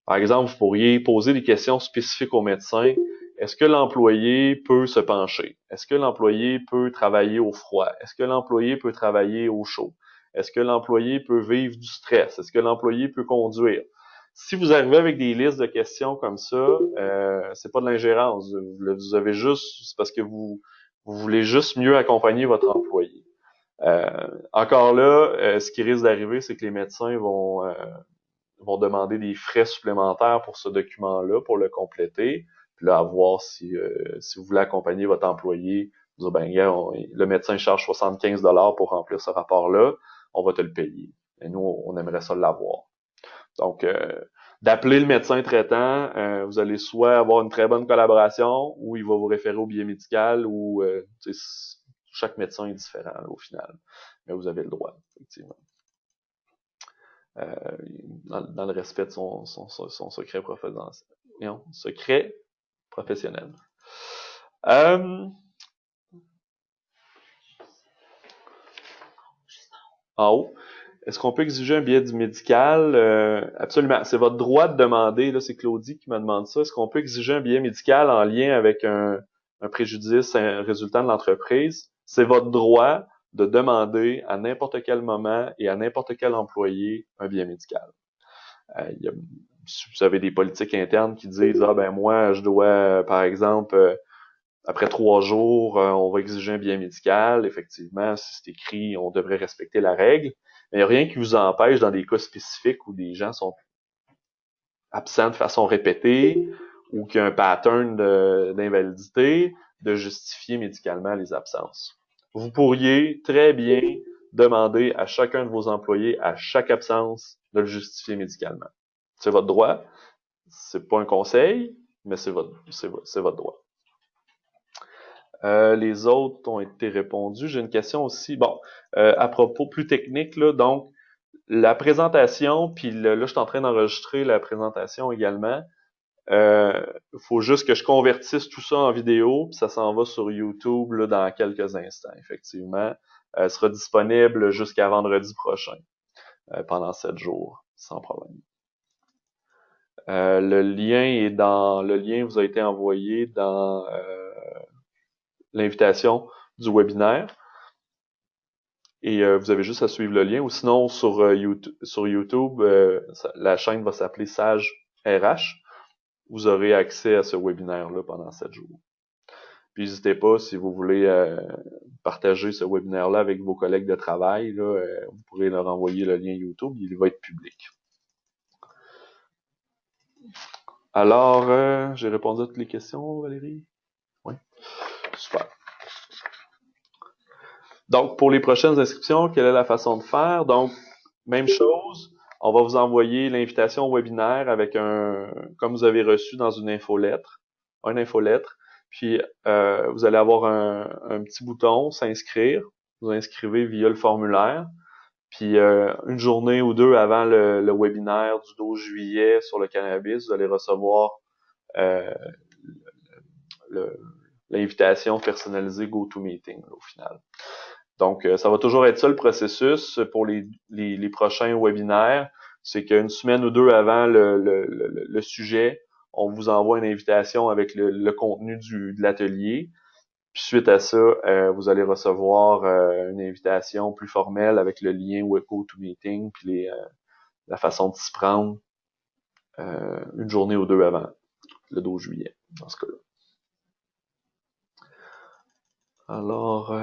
Par exemple, vous pourriez poser des questions spécifiques au médecin. Est-ce que l'employé peut se pencher? Est-ce que l'employé peut travailler au froid? Est-ce que l'employé peut travailler au chaud? Est-ce que l'employé peut vivre du stress? Est-ce que l'employé peut conduire? Si vous arrivez avec des listes de questions comme ça, c'est pas de l'ingérence. Vous avez juste, c'est parce que vous voulez juste mieux accompagner votre employé. Encore là, ce qui risque d'arriver, c'est que les médecins vont vont demander des frais supplémentaires pour ce document-là, pour le compléter. Puis là, à voir si vous voulez accompagner votre employé, dire, ben, gars, le médecin charge 75 $ pour remplir ce rapport-là, on va te le payer. Et nous, on aimerait ça l'avoir. Donc, d'appeler le médecin traitant, vous allez soit avoir une très bonne collaboration, ou il va vous référer au billet médical, ou chaque médecin est différent là, au final. Mais vous avez le droit, effectivement. Dans le respect de son secret professionnel. Non, secret professionnel. En haut. Est-ce qu'on peut exiger un billet du médical? Absolument. C'est votre droit de demander. Là, c'est Claudie qui m'a demandé ça. Est-ce qu'on peut exiger un billet médical en lien avec un préjudice résultant de l'entreprise? C'est votre droit de demander à n'importe quel moment et à n'importe quel employé un billet médical. Si vous avez des politiques internes qui disent, ah ben moi, je dois, par exemple, après 3 jours, on va exiger un billet médical. Effectivement, si c'est écrit, on devrait respecter la règle. Mais il n'y a rien qui vous empêche, dans des cas spécifiques où des gens sont absents de façon répétée ou qu'il y a un pattern d'invalidité, de justifier médicalement les absences. Vous pourriez très bien demander à chacun de vos employés, à chaque absence, de le justifier médicalement. C'est votre droit. C'est pas un conseil, mais c'est votre droit. Les autres ont été répondus. J'ai une question aussi. Bon, à propos plus technique, là, donc la présentation, puis là, je suis en train d'enregistrer la présentation également. Faut juste que je convertisse tout ça en vidéo, puis ça s'en va sur YouTube là, dans quelques instants, effectivement. Elle sera disponible jusqu'à vendredi prochain, pendant 7 jours, sans problème. Le lien vous a été envoyé dans l'invitation du webinaire. Et vous avez juste à suivre le lien. Ou sinon, sur YouTube, la chaîne va s'appeler Sage RH. Vous aurez accès à ce webinaire-là pendant 7 jours. Puis n'hésitez pas, si vous voulez partager ce webinaire-là avec vos collègues de travail, là, vous pourrez leur envoyer le lien YouTube. Il va être public. Alors, j'ai répondu à toutes les questions, Valérie? Oui. Super. Donc, pour les prochaines inscriptions, quelle est la façon de faire? Donc, même chose, on va vous envoyer l'invitation au webinaire avec comme vous avez reçu dans une infolettre, puis vous allez avoir un petit bouton, s'inscrire. Vous inscrivez via le formulaire. Puis une journée ou deux avant le webinaire du 12 juillet sur le cannabis, vous allez recevoir l'invitation personnalisée GoToMeeting au final. Donc, ça va toujours être ça le processus pour les prochains webinaires. C'est qu'une semaine ou deux avant le sujet, on vous envoie une invitation avec le contenu de l'atelier. Puis suite à ça, vous allez recevoir une invitation plus formelle avec le lien GoToMeeting puis la façon de s'y prendre une journée ou deux avant, le 12 juillet, dans ce cas-là. Alors,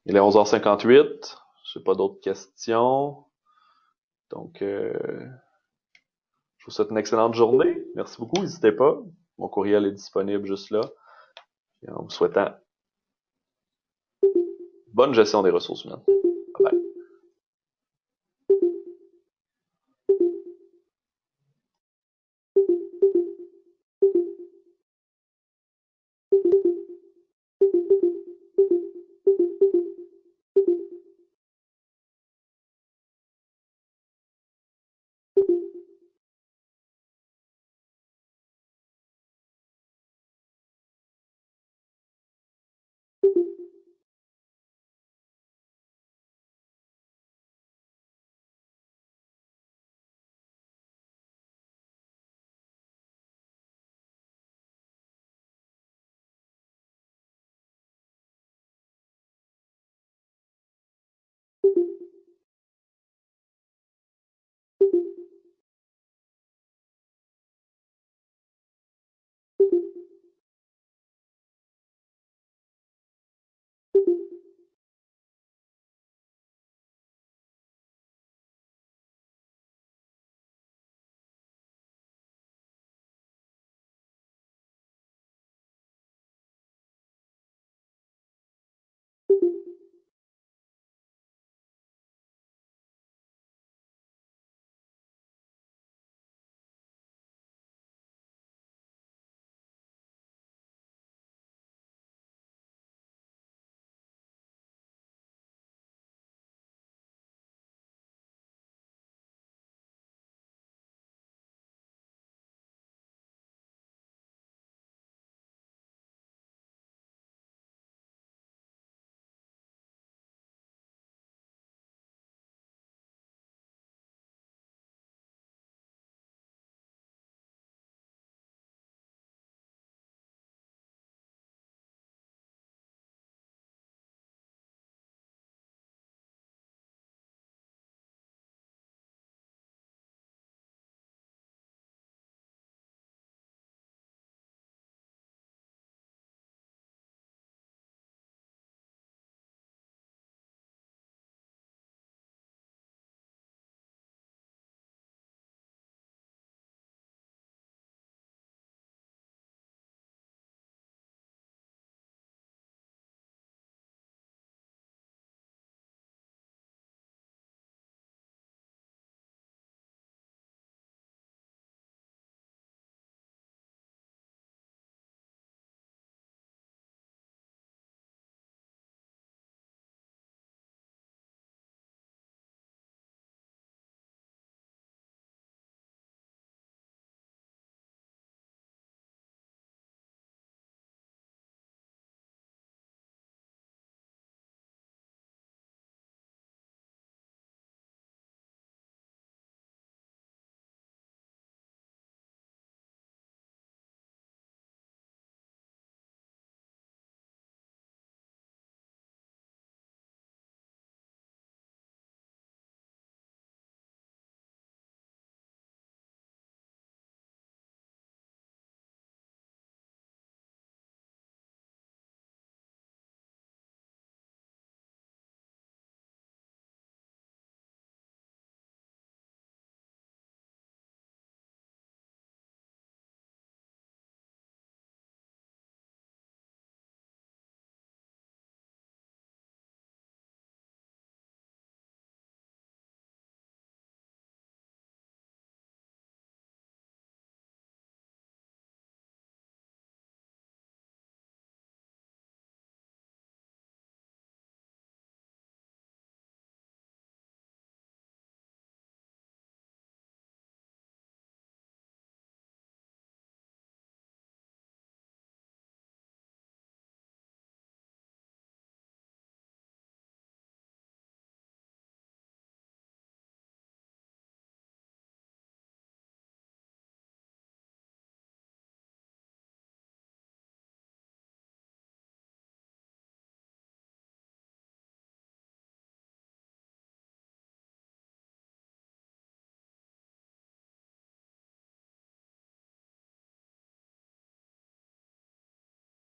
il est 11h58. Je n'ai pas d'autres questions. Donc, je vous souhaite une excellente journée. Merci beaucoup. N'hésitez pas. Mon courriel est disponible juste là. Et en vous souhaitant bonne gestion des ressources humaines.